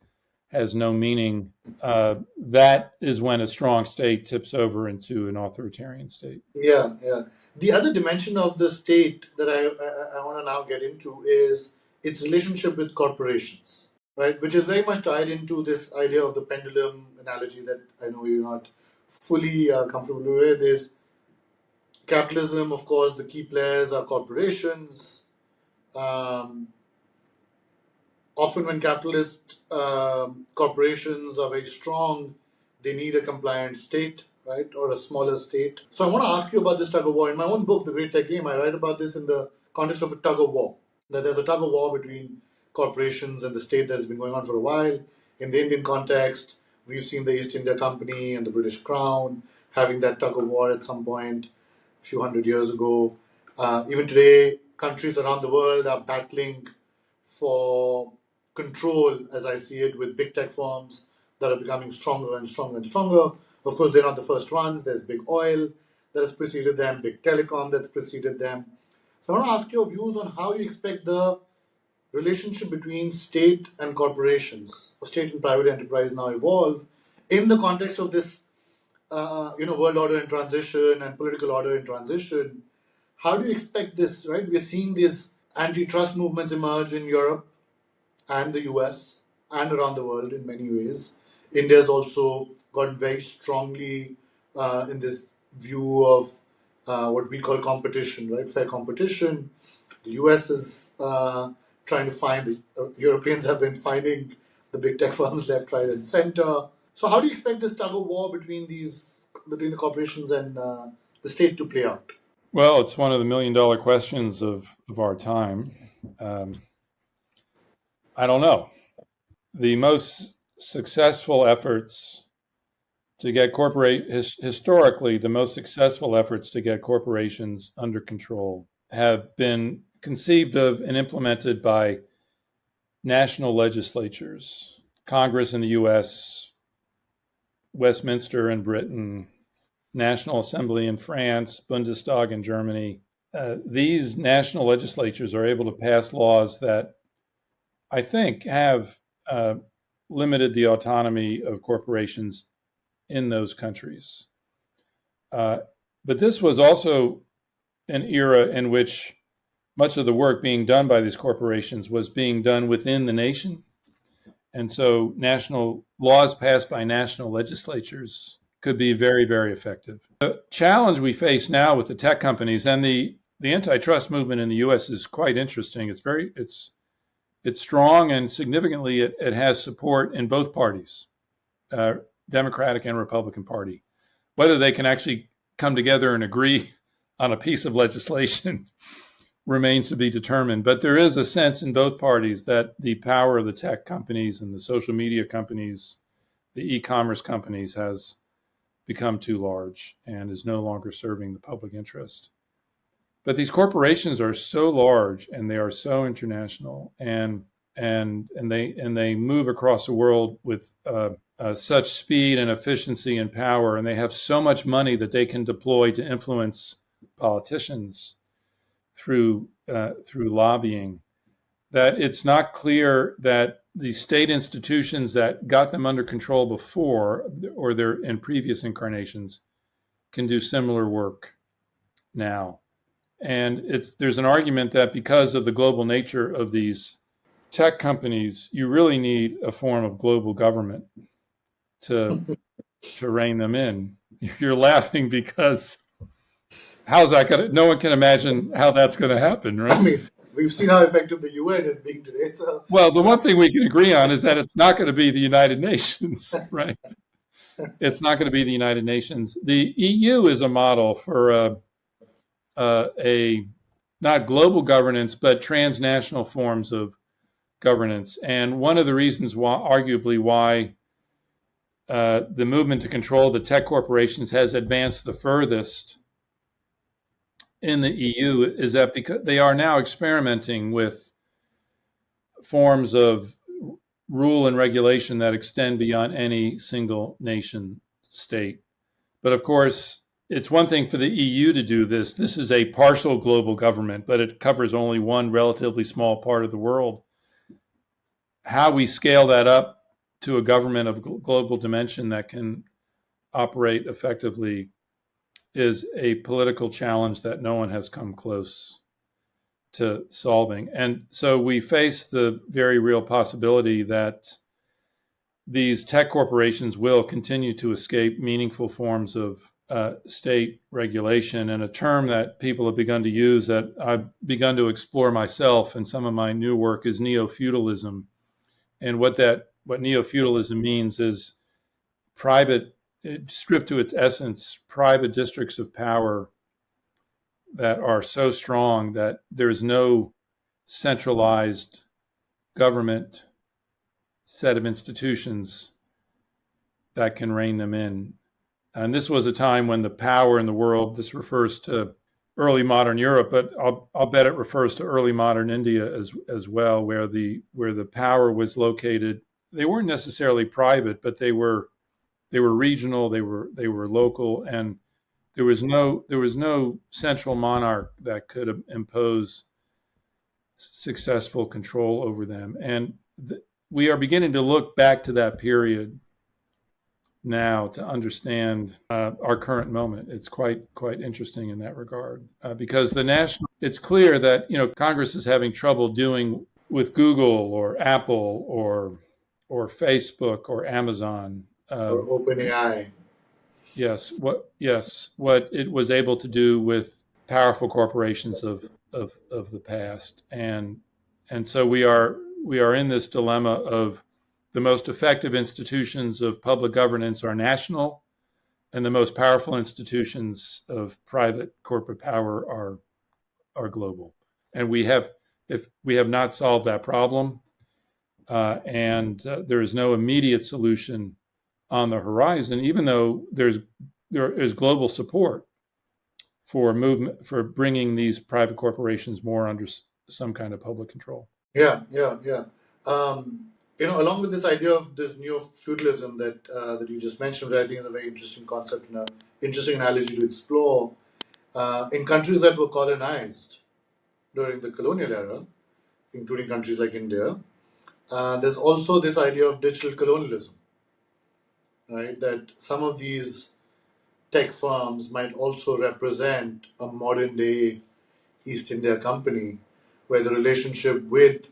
has no meaning, that is when a strong state tips over into an authoritarian state. Yeah, yeah. The other dimension of the state that I want to now get into is its relationship with corporations, right? Which is very much tied into this idea of the pendulum analogy that I know you're not fully comfortable with. Is capitalism, of course, the key players are corporations. Um, Often, when capitalist corporations are very strong, they need a compliant state, right, or a smaller state. So, I want to ask you about this tug of war. In my own book, The Great Tech Game, I write about this in the context of a tug of war. That there's a tug of war between corporations and the state that's been going on for a while. In the Indian context, we've seen the East India Company and the British Crown having that tug of war at some point a few hundred years ago. Even today, countries around the world are battling for control, as I see it, with big tech firms that are becoming stronger and stronger and stronger. Of course, they're not the first ones. There's big oil that has preceded them, big telecom that's preceded them. So I want to ask your views on how you expect the relationship between state and corporations, or state and private enterprise, now evolve in the context of this, world order in transition and political order in transition. How do you expect this? Right, we're seeing these antitrust movements emerge in Europe and the US and around the world in many ways. India's also gotten very strongly in this view of what we call competition, right? Fair competition. The US is trying to find, the Europeans have been finding the big tech firms left, right, and center. So, how do you expect this tug of war between the corporations and the state to play out? Well, it's one of the $1 million questions of our time. I don't know. The most successful efforts to get historically, the most successful efforts to get corporations under control have been conceived of and implemented by national legislatures, Congress in the US, Westminster in Britain, National Assembly in France, Bundestag in Germany. These national legislatures are able to pass laws that I think have limited the autonomy of corporations in those countries. But this was also an era in which much of the work being done by these corporations was being done within the nation. And so national laws passed by national legislatures could be very, very effective. The challenge we face now with the tech companies and the antitrust movement in the US is quite interesting. It's strong, and significantly it has support in both parties, Democratic and Republican Party. Whether they can actually come together and agree on a piece of legislation remains to be determined. But there is a sense in both parties that the power of the tech companies and the social media companies, the e-commerce companies, has become too large and is no longer serving the public interest. But these corporations are so large and they are so international, and they move across the world with such speed and efficiency and power, and they have so much money that they can deploy to influence politicians through lobbying, that it's not clear that the state institutions that got them under control before, or their in previous incarnations, can do similar work now. And there's an argument that because of the global nature of these tech companies, you really need a form of global government to rein them in. You're laughing because how's that going to, no one can imagine how that's going to happen, right? I mean, we've seen how effective the UN is being today. So, well, the one thing we can agree on is that it's not going to be the United Nations, right? It's not going to be the United Nations. The EU is a model for a not global governance, but transnational forms of governance. And one of the reasons why, arguably, why the movement to control the tech corporations has advanced the furthest in the EU is that because they are now experimenting with forms of rule and regulation that extend beyond any single nation state. But of course, it's one thing for the EU to do this. This is a partial global government, but it covers only one relatively small part of the world. How we scale that up to a government of global dimension that can operate effectively is a political challenge that no one has come close to solving. And so we face the very real possibility that these tech corporations will continue to escape meaningful forms of state regulation. And a term that people have begun to use that I've begun to explore myself in some of my new work is Neo-Feudalism. And what Neo-Feudalism means is private, stripped to its essence, private districts of power that are so strong that there's no centralized government set of institutions that can rein them in. And this was a time when the power in the world, this refers to early modern Europe, but I'll bet it refers to early modern India as well, where the power was located. They weren't necessarily private, but they were regional, they were local, and there was no central monarch that could impose successful control over them. And we are beginning to look back to that period now to understand our current moment. It's quite interesting in that regard, because it's clear that Congress is having trouble doing with Google or Apple or Facebook or Amazon or OpenAI. Yes, what it was able to do with powerful corporations of the past, and so we are in this dilemma of the most effective institutions of public governance are national, and the most powerful institutions of private corporate power are global. And we have not solved that problem, and there is no immediate solution on the horizon, even though there is global support for bringing these private corporations more under some kind of public control. Yeah. Along with this idea of this neo-feudalism that you just mentioned, which I think is a very interesting concept and an interesting analogy to explore, in countries that were colonized during the colonial era, including countries like India, there's also this idea of digital colonialism, right? That some of these tech firms might also represent a modern day East India Company, where the relationship with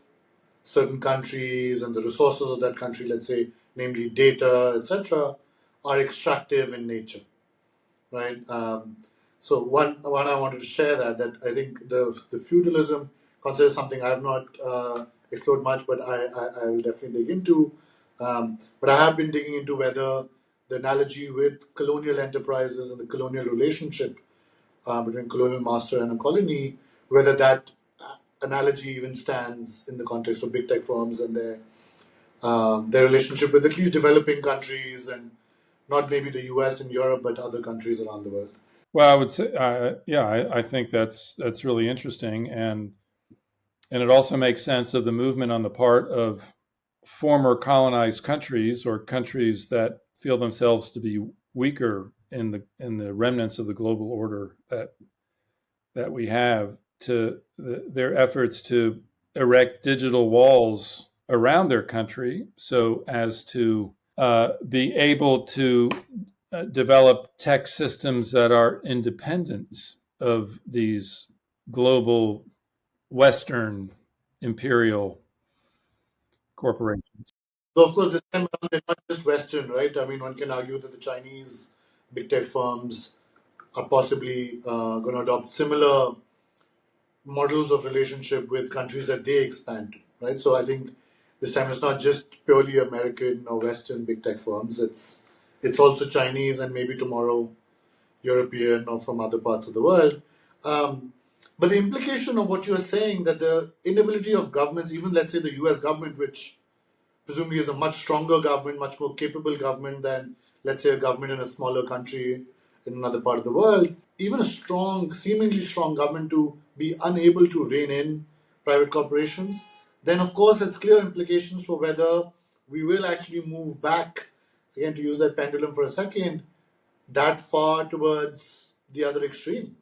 certain countries and the resources of that country, let's say, namely data, etc., are extractive in nature, right? So one I wanted to share that I think the feudalism concept is something I've not explored much, but I will definitely dig into. But I have been digging into whether the analogy with colonial enterprises and the colonial relationship between colonial master and a colony, whether that analogy even stands in the context of big tech firms and their relationship with at least developing countries, and not maybe the US and Europe, but other countries around the world. Well, I would say, I think that's really interesting, and it also makes sense of the movement on the part of former colonized countries or countries that feel themselves to be weaker in the remnants of the global order that we have, to their efforts to erect digital walls around their country so as to be able to develop tech systems that are independent of these global Western imperial corporations. So, of course, this time around, they're not just Western, right? I mean, one can argue that the Chinese big tech firms are possibly going to adopt similar models of relationship with countries that they expand to, right? So I think this time it's not just purely American or Western big tech firms. It's also Chinese and maybe tomorrow European or from other parts of the world. But the implication of what you are saying, that the inability of governments, even let's say the US government, which presumably is a much stronger government, much more capable government than, let's say, a government in a smaller country in another part of the world, even a strong, seemingly strong government to be unable to rein in private corporations, then of course has clear implications for whether we will actually move back, again to use that pendulum for a second, that far towards the other extreme.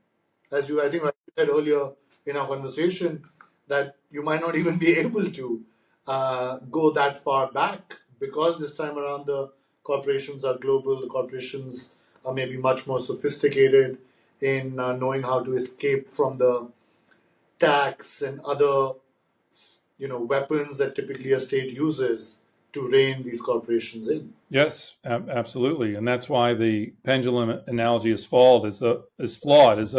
As I think I said earlier in our conversation, that you might not even be able to go that far back because this time around the corporations are global, the corporations are maybe much more sophisticated in knowing how to escape from the tax and other weapons that typically a state uses to rein these corporations in. Yes, absolutely, and that's why the pendulum analogy is flawed, as though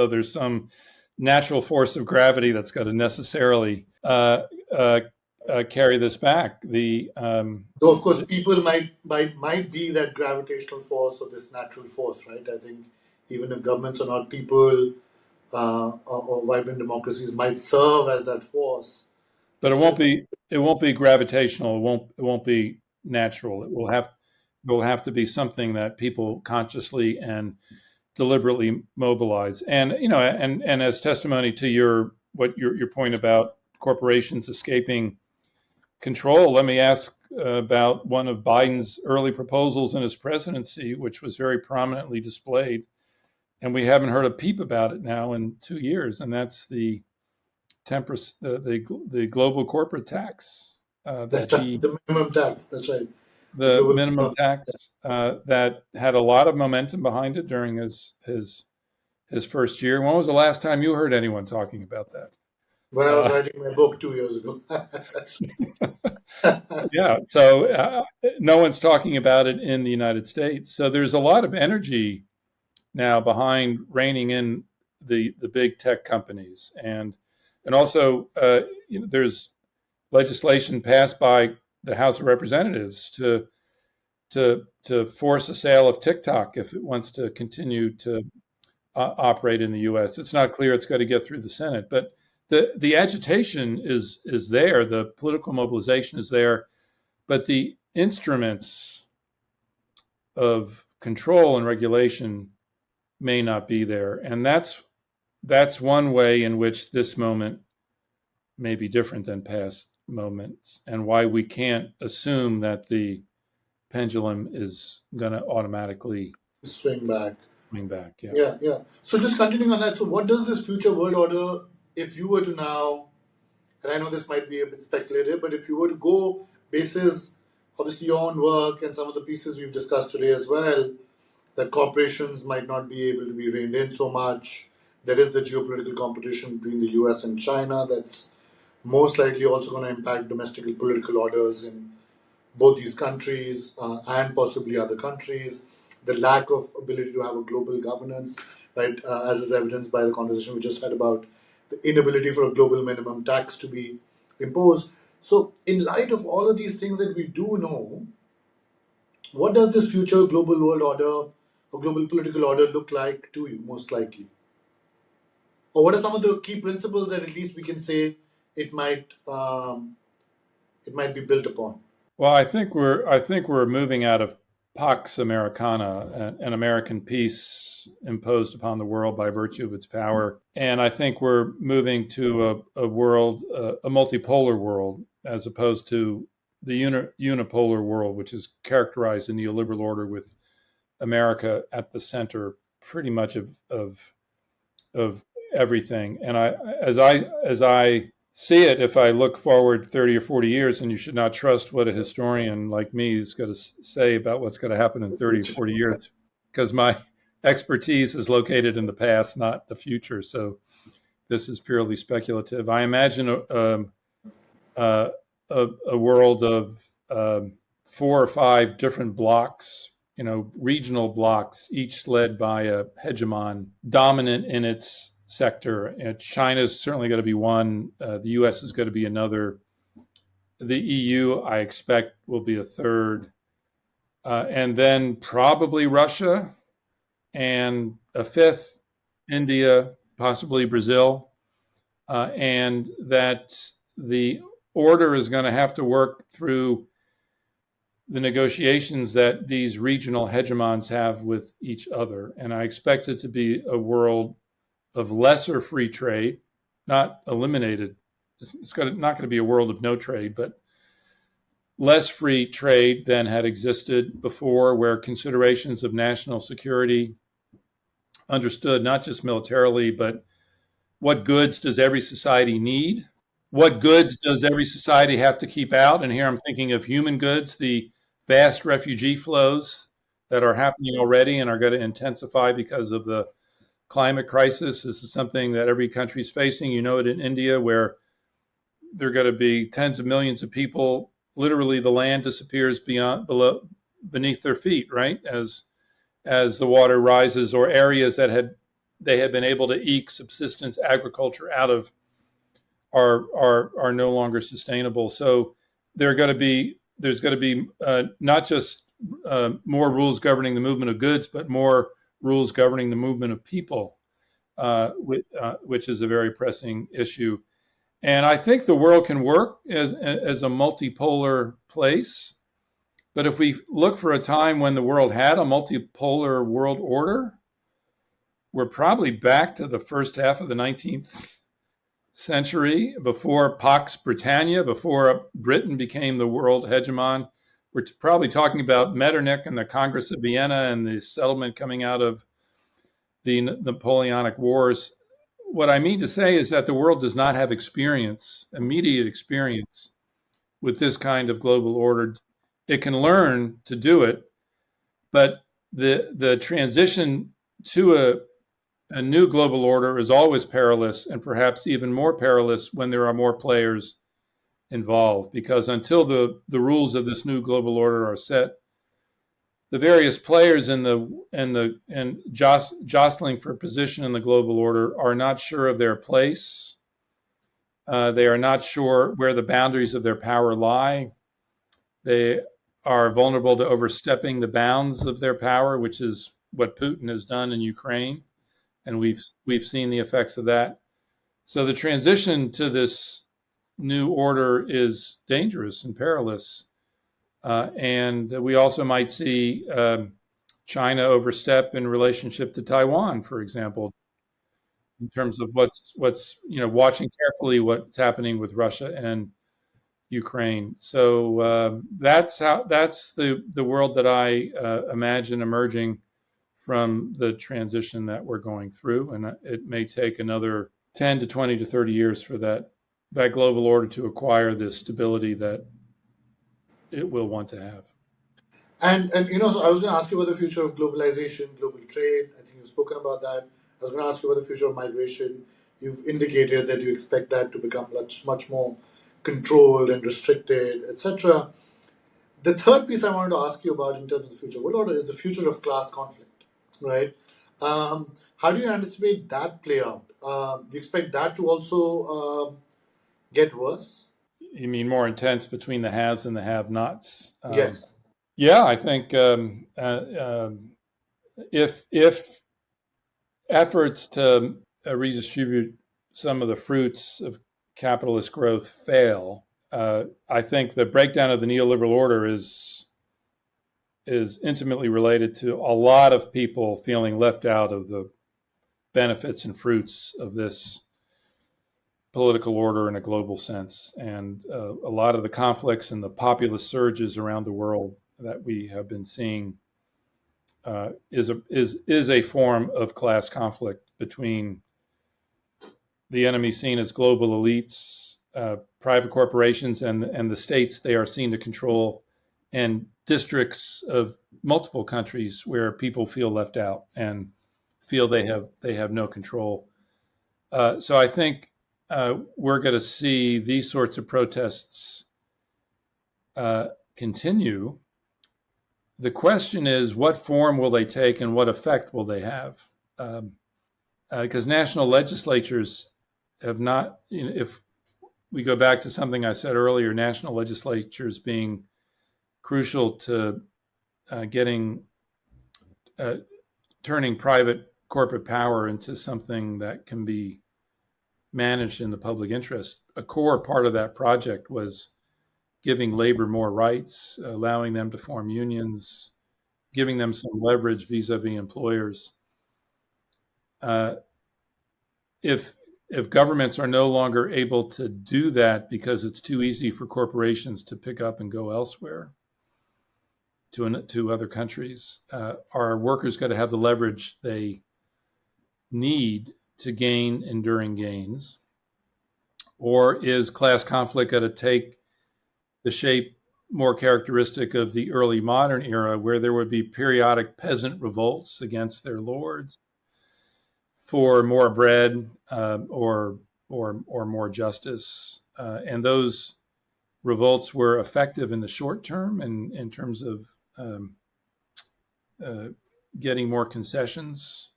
there's some natural force of gravity that's got to necessarily carry this back. Though of course people might be that gravitational force or this natural force, right? I think even if governments are not people, or vibrant democracies might serve as that force. But it won't be gravitational. It won't be natural. It will have to be something that people consciously and deliberately mobilize. And and as testimony to your point about corporations escaping control, let me ask about one of Biden's early proposals in his presidency, which was very prominently displayed, and we haven't heard a peep about it now in 2 years, and that's the the global corporate tax. That's right. The minimum tax. That's right. The minimum tax that had a lot of momentum behind it during his first year. When was the last time you heard anyone talking about that? When I was writing my book 2 years ago. Yeah, so no one's talking about it in the United States. So there's a lot of energy now behind reining in the big tech companies, and also there's legislation passed by the House of Representatives to force a sale of TikTok if it wants to continue to operate in the U.S. It's not clear it's going to get through the Senate, but the agitation is there. The political mobilization is there, but the instruments of control and regulation may not be there, and that's one way in which this moment may be different than past moments, and why we can't assume that the pendulum is going to automatically swing back. Yeah. So just continuing on that, so what does this future world order, if you were to now, and I know this might be a bit speculative, but if you were to go basis, obviously your own work and some of the pieces we've discussed today as well, that corporations might not be able to be reined in so much. There is the geopolitical competition between the US and China that's most likely also going to impact domestic political orders in both these countries and possibly other countries. The lack of ability to have a global governance, right, as is evidenced by the conversation we just had about the inability for a global minimum tax to be imposed. So in light of all of these things that we do know, what does this future global world order or global political order look like to you, most likely? Or what are some of the key principles that at least we can say it might be built upon? Well, I think we're moving out of Pax Americana, an American peace imposed upon the world by virtue of its power, and I think we're moving to a world, a multipolar world, as opposed to the unipolar world, which is characterized in the neoliberal order with America at the center, pretty much of everything. And as I see it, if I look forward 30 or 40 years, and you should not trust what a historian like me is going to say about what's going to happen in 30 or 40 years, because my expertise is located in the past, not the future. So this is purely speculative. I imagine a world of 4 or 5 different blocks, regional blocks, each led by a hegemon dominant in its sector. And China's certainly going to be one. The U.S. is going to be another. The EU, I expect, will be a third. And then probably Russia, and a fifth, India, possibly Brazil. And that the order is going to have to work through the negotiations that these regional hegemons have with each other. And I expect it to be a world of lesser free trade, not eliminated. It's not going to be a world of no trade, but less free trade than had existed before, where considerations of national security understood not just militarily, but what goods does every society need? What goods does every society have to keep out? And here I'm thinking of human goods, the vast refugee flows that are happening already and are going to intensify because of the climate crisis. This is something that every country is facing. You know it in India, where there are going to be tens of millions of people. Literally, the land disappears beneath their feet, right? As the water rises, or areas that they had been able to eke subsistence agriculture out of are no longer sustainable. So there's going to be not just more rules governing the movement of goods, but more rules governing the movement of people, which is a very pressing issue. And I think the world can work as a multipolar place. But if we look for a time when the world had a multipolar world order, we're probably back to the first half of the 19th century, before Pax Britannia, before Britain became the world hegemon. We're probably talking about Metternich and the Congress of Vienna and the settlement coming out of the Napoleonic Wars. What I mean to say is that the world does not have immediate experience with this kind of global order. It can learn to do it, but the transition to a new global order is always perilous, and perhaps even more perilous when there are more players involved, because until the rules of this new global order are set, the various players jostling for position in the global order are not sure of their place. They are not sure where the boundaries of their power lie. They are vulnerable to overstepping the bounds of their power, which is what Putin has done in Ukraine, and we've seen the effects of that. So the transition to this new order is dangerous and perilous. And we also might see China overstep in relationship to Taiwan, for example, in terms of what's watching carefully what's happening with Russia and Ukraine. So that's the world that I imagine emerging from the transition that we're going through, and it may take another 10 to 20 to 30 years for that global order to acquire the stability that it will want to have. And so I was going to ask you about the future of globalization, global trade. I think you've spoken about that. I was going to ask you about the future of migration. You've indicated that you expect that to become much more controlled and restricted, etc. The third piece I wanted to ask you about in terms of the future world order is the future of class conflict, right? How do you anticipate that play out? Do you expect that to also get worse? You mean more intense between the haves and the have-nots? Yes. Yeah, I think if efforts to redistribute some of the fruits of capitalist growth fail, I think the breakdown of the neoliberal order is intimately related to a lot of people feeling left out of the benefits and fruits of this political order in a global sense. And a lot of the conflicts and the populist surges around the world that we have been seeing is a form of class conflict between the enemy seen as global elites, private corporations, and the states they are seen to control, and districts of multiple countries where people feel left out and feel they have no control. So I think we're going to see these sorts of protests continue. The question is, what form will they take and what effect will they have? Because national legislatures have not, if we go back to something I said earlier, national legislatures being crucial to turning private corporate power into something that can be managed in the public interest. A core part of that project was giving labor more rights, allowing them to form unions, giving them some leverage vis-a-vis employers. If governments are no longer able to do that because it's too easy for corporations to pick up and go elsewhere to other countries, are workers going to have the leverage they need to gain enduring gains? Or is class conflict going to take the shape more characteristic of the early modern era, where there would be periodic peasant revolts against their lords for more bread or more justice, and those revolts were effective in the short term in terms of uh, getting more concessions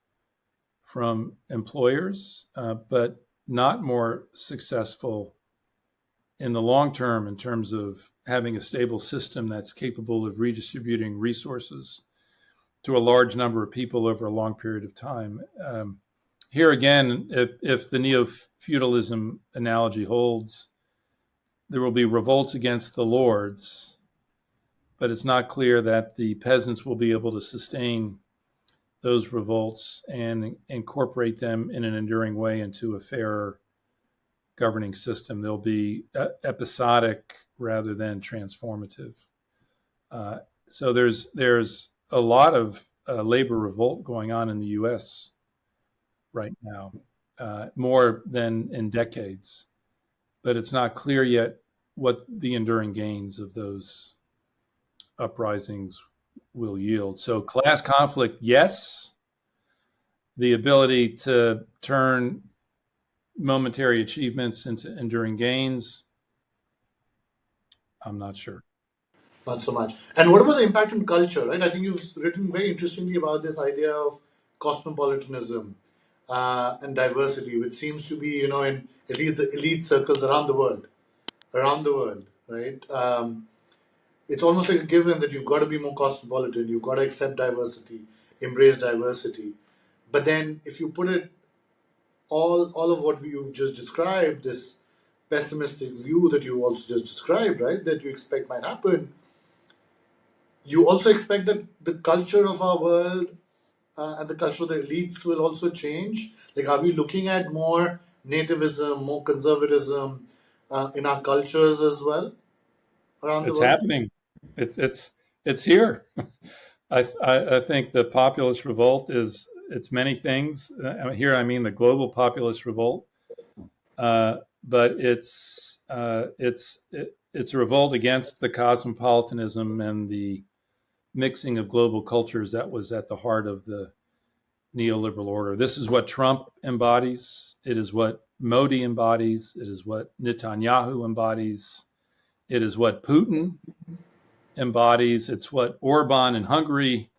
from employers, but not more successful in the long term in terms of having a stable system that's capable of redistributing resources to a large number of people over a long period of time. Here again, if the Neo-Feudalism analogy holds, there will be revolts against the lords, but it's not clear that the peasants will be able to sustain those revolts and incorporate them in an enduring way into a fairer governing system. They'll be episodic rather than transformative. So there's a lot of labor revolt going on in the U.S. right now, more than in decades. But it's not clear yet what the enduring gains of those uprisings will yield. So class conflict, yes. The ability to turn momentary achievements into enduring gains, I'm not sure. Not so much. And what about the impact on culture, right? I think you've written very interestingly about this idea of cosmopolitanism and diversity, which seems to be, in at least the elite circles around the world, right? It's almost like a given that you've got to be more cosmopolitan, you've got to accept diversity, embrace diversity. But then if you put it all of what you've just described, this pessimistic view that you also just described, right, that you expect might happen, you also expect that the culture of our world and the culture of the elites will also change. Like, are we looking at more nativism, more conservatism in our cultures as well around the It's world? happening. It's here. I think the populist revolt it's many things. Here I mean the global populist revolt, but it's a revolt against the cosmopolitanism and the mixing of global cultures that was at the heart of the neoliberal order. This is what Trump embodies. It is what Modi embodies. It is what Netanyahu embodies. It is what Putin embodies. It's what Orban in Hungary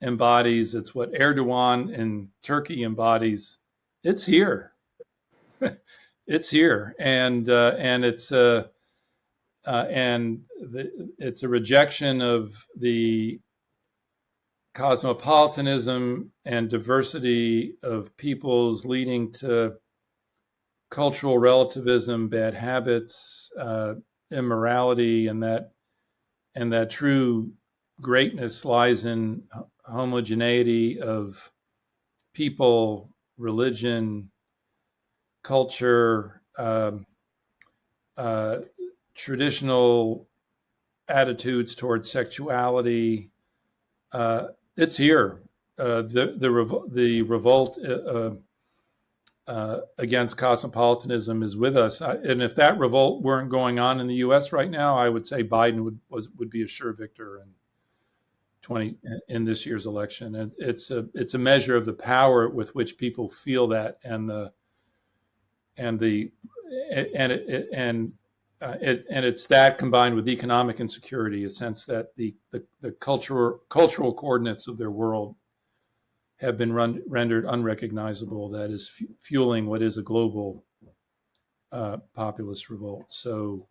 embodies. It's what Erdogan in Turkey embodies. It's here. It's here, and it's it's a rejection of the cosmopolitanism and diversity of peoples leading to cultural relativism, bad habits, immorality, and that true greatness lies in homogeneity of people, religion, culture, traditional attitudes towards sexuality. It's here. The revolt against cosmopolitanism is with us, and if that revolt weren't going on in the U.S. right now, I would say Biden would be a sure victor in this year's election. And it's a measure of the power with which people feel that, and it's that combined with economic insecurity, a sense that the cultural coordinates of their world have been rendered unrecognizable, that is fueling what is a global populist revolt. So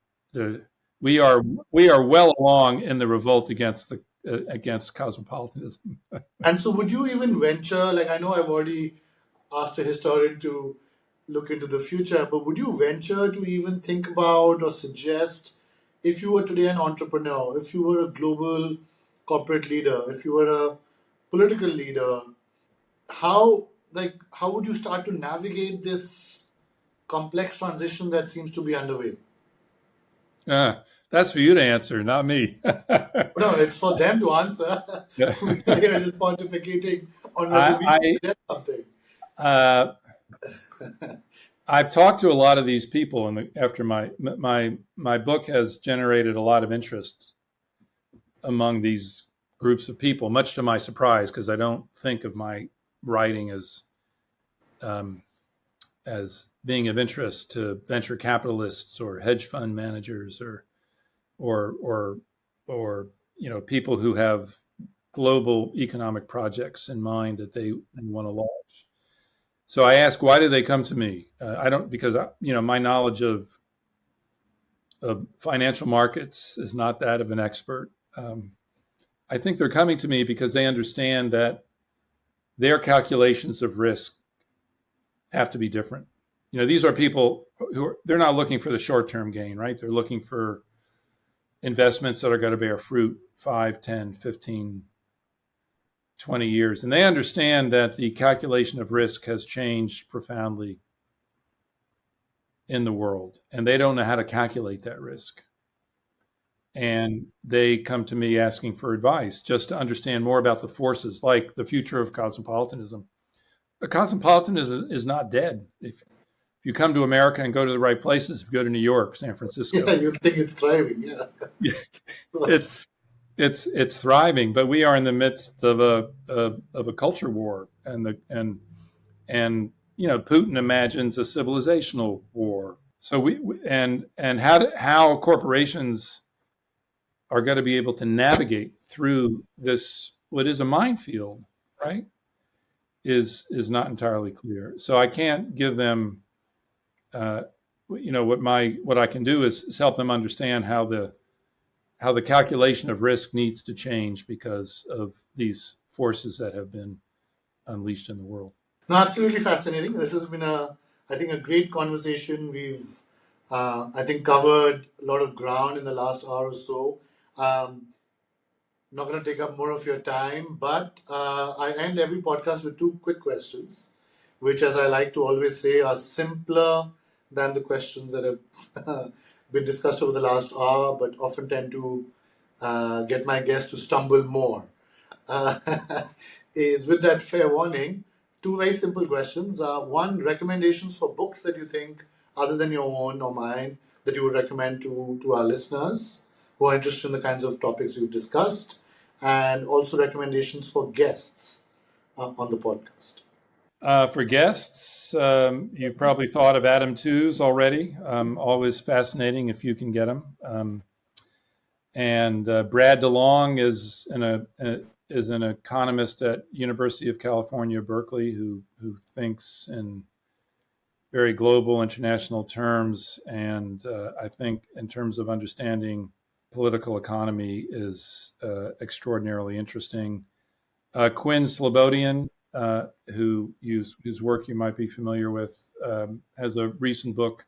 we are well along in the revolt against cosmopolitanism. And so, would you even venture, like, I know I've already asked a historian to look into the future, but would you venture to even think about or suggest, if you were today an entrepreneur, if you were a global corporate leader, if you were a political leader, how would you start to navigate this complex transition that seems to be underway? That's for you to answer, not me. No, it's for them to answer. We are here just pontificating on whether we I, suggest something. uh, I've talked to a lot of these people, and after my book has generated a lot of interest among these groups of people, much to my surprise, because I don't think of my writing um, as being of interest to venture capitalists or hedge fund managers or or or people who have global economic projects in mind that they want to launch. So I ask, why do they come to me? I don't, because my knowledge of financial markets is not that of an expert. I think they're coming to me because they understand that their calculations of risk have to be different. These are people they're not looking for the short-term gain, right? They're looking for investments that are going to bear fruit 5, 10, 15, 20 years. And they understand that the calculation of risk has changed profoundly in the world, and they don't know how to calculate that risk. And they come to me asking for advice just to understand more about the forces, like the future of cosmopolitanism. Cosmopolitanism is not dead. If you come to America and go to the right places, if you go to New York, San Francisco, Yeah, you think it's thriving. Yeah. it's thriving, but we are in the midst of a culture war, and Putin imagines a civilizational war. So and how corporations are going to be able to navigate through this, what is a minefield, right, is not entirely clear. So I can't give them, what I can do is help them understand how the calculation of risk needs to change because of these forces that have been unleashed in the world. No, absolutely fascinating. This has been I think, a great conversation. We've, I think, covered a lot of ground in the last hour or so. Um, Not going to take up more of your time, but I end every podcast with two quick questions, which, as I like to always say, are simpler than the questions that have been discussed over the last hour, but often tend to get my guests to stumble more. Uh, is, with that fair warning, two very simple questions. One, recommendations for books that you think, other than your own or mine, that you would recommend to our listeners who are interested in the kinds of topics we've discussed, and also recommendations for guests on the podcast. For guests, you've probably thought of Adam Tooze already. Always fascinating if you can get him. And Brad DeLong is an economist at University of California, Berkeley, who thinks in very global international terms, and I think in terms of understanding political economy is extraordinarily interesting. Quinn Slobodian, whose work you might be familiar with, has a recent book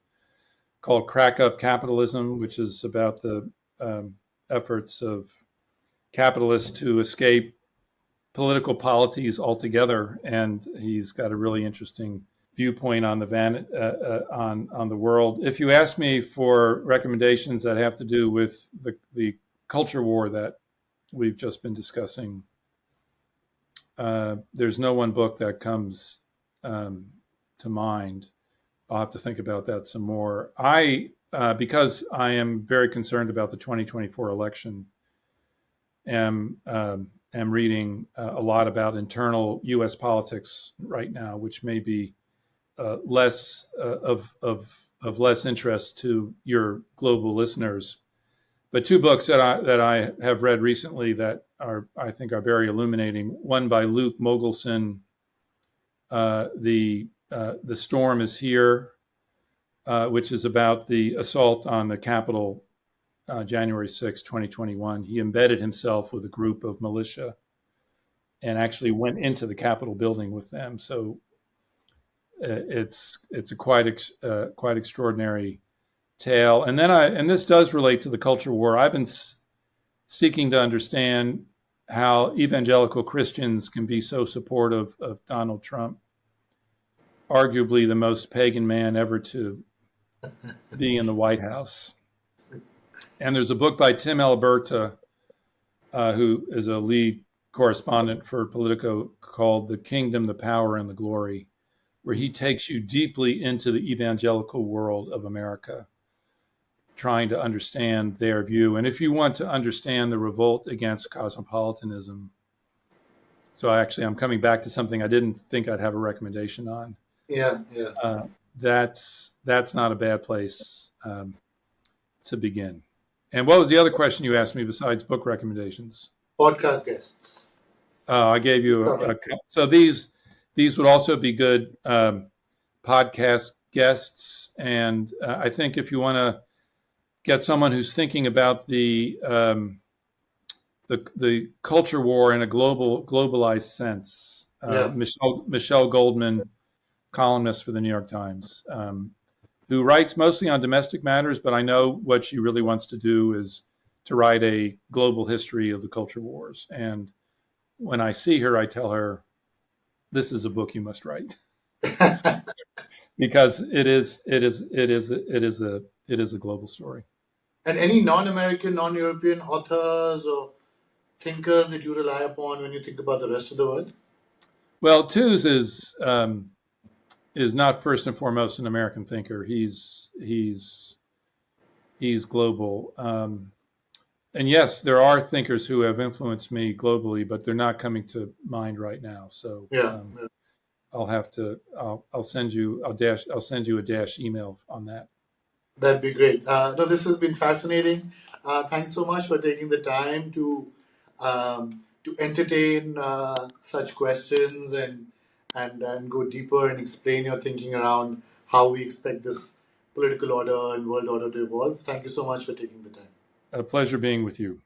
called Crack Up Capitalism, which is about the efforts of capitalists to escape political polities altogether, and he's got a really interesting viewpoint on on the world. If you ask me for recommendations that have to do with the culture war that we've just been discussing, there's no one book that comes to mind. I'll have to think about that some more. Because I am very concerned about the 2024 election, am reading a lot about internal U.S. politics right now, which may be less of less interest to your global listeners. But two books that I have read recently that I think are very illuminating. One by Luke Mogelson, the Storm is Here, which is about the assault on the Capitol, January 6, 2021. He embedded himself with a group of militia and actually went into the Capitol building with them. So it's a quite extraordinary tale. And then and this does relate to the culture war. I've been seeking to understand how evangelical Christians can be so supportive of Donald Trump, arguably the most pagan man ever to be in the White House. And there's a book by Tim Alberta, who is a lead correspondent for Politico, called The Kingdom, the Power, and the Glory, where he takes you deeply into the evangelical world of America, trying to understand their view. And if you want to understand the revolt against cosmopolitanism, so I'm coming back to something I didn't think I'd have a recommendation on. Yeah. That's not a bad place to begin. And what was the other question you asked me besides book recommendations? Podcast guests. I gave you so these would also be good podcast guests, and I think if you want to get someone who's thinking about the culture war in a globalized sense, Yes. Michelle Goldman, columnist for the New York Times, who writes mostly on domestic matters, but I know what she really wants to do is to write a global history of the culture wars. And when I see her, I tell her, this is a book you must write. Because it is a global story. And any non-American, non-European authors or thinkers that you rely upon when you think about the rest of the world? Well, Tooze is not first and foremost an American thinker. He's global. And yes, there are thinkers who have influenced me globally, but they're not coming to mind right now. So I'll send you a dash email on that. That'd be great. No, this has been fascinating. Thanks so much for taking the time to entertain such questions and go deeper and explain your thinking around how we expect this political order and world order to evolve. Thank you so much for taking the time. A pleasure being with you.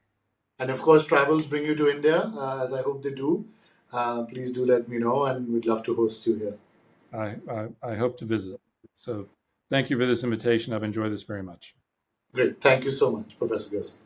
And of course, travels bring you to India, as I hope they do. Please do let me know, and we'd love to host you here. I hope to visit. So thank you for this invitation. I've enjoyed this very much. Great. Thank you so much, Professor Gerstle.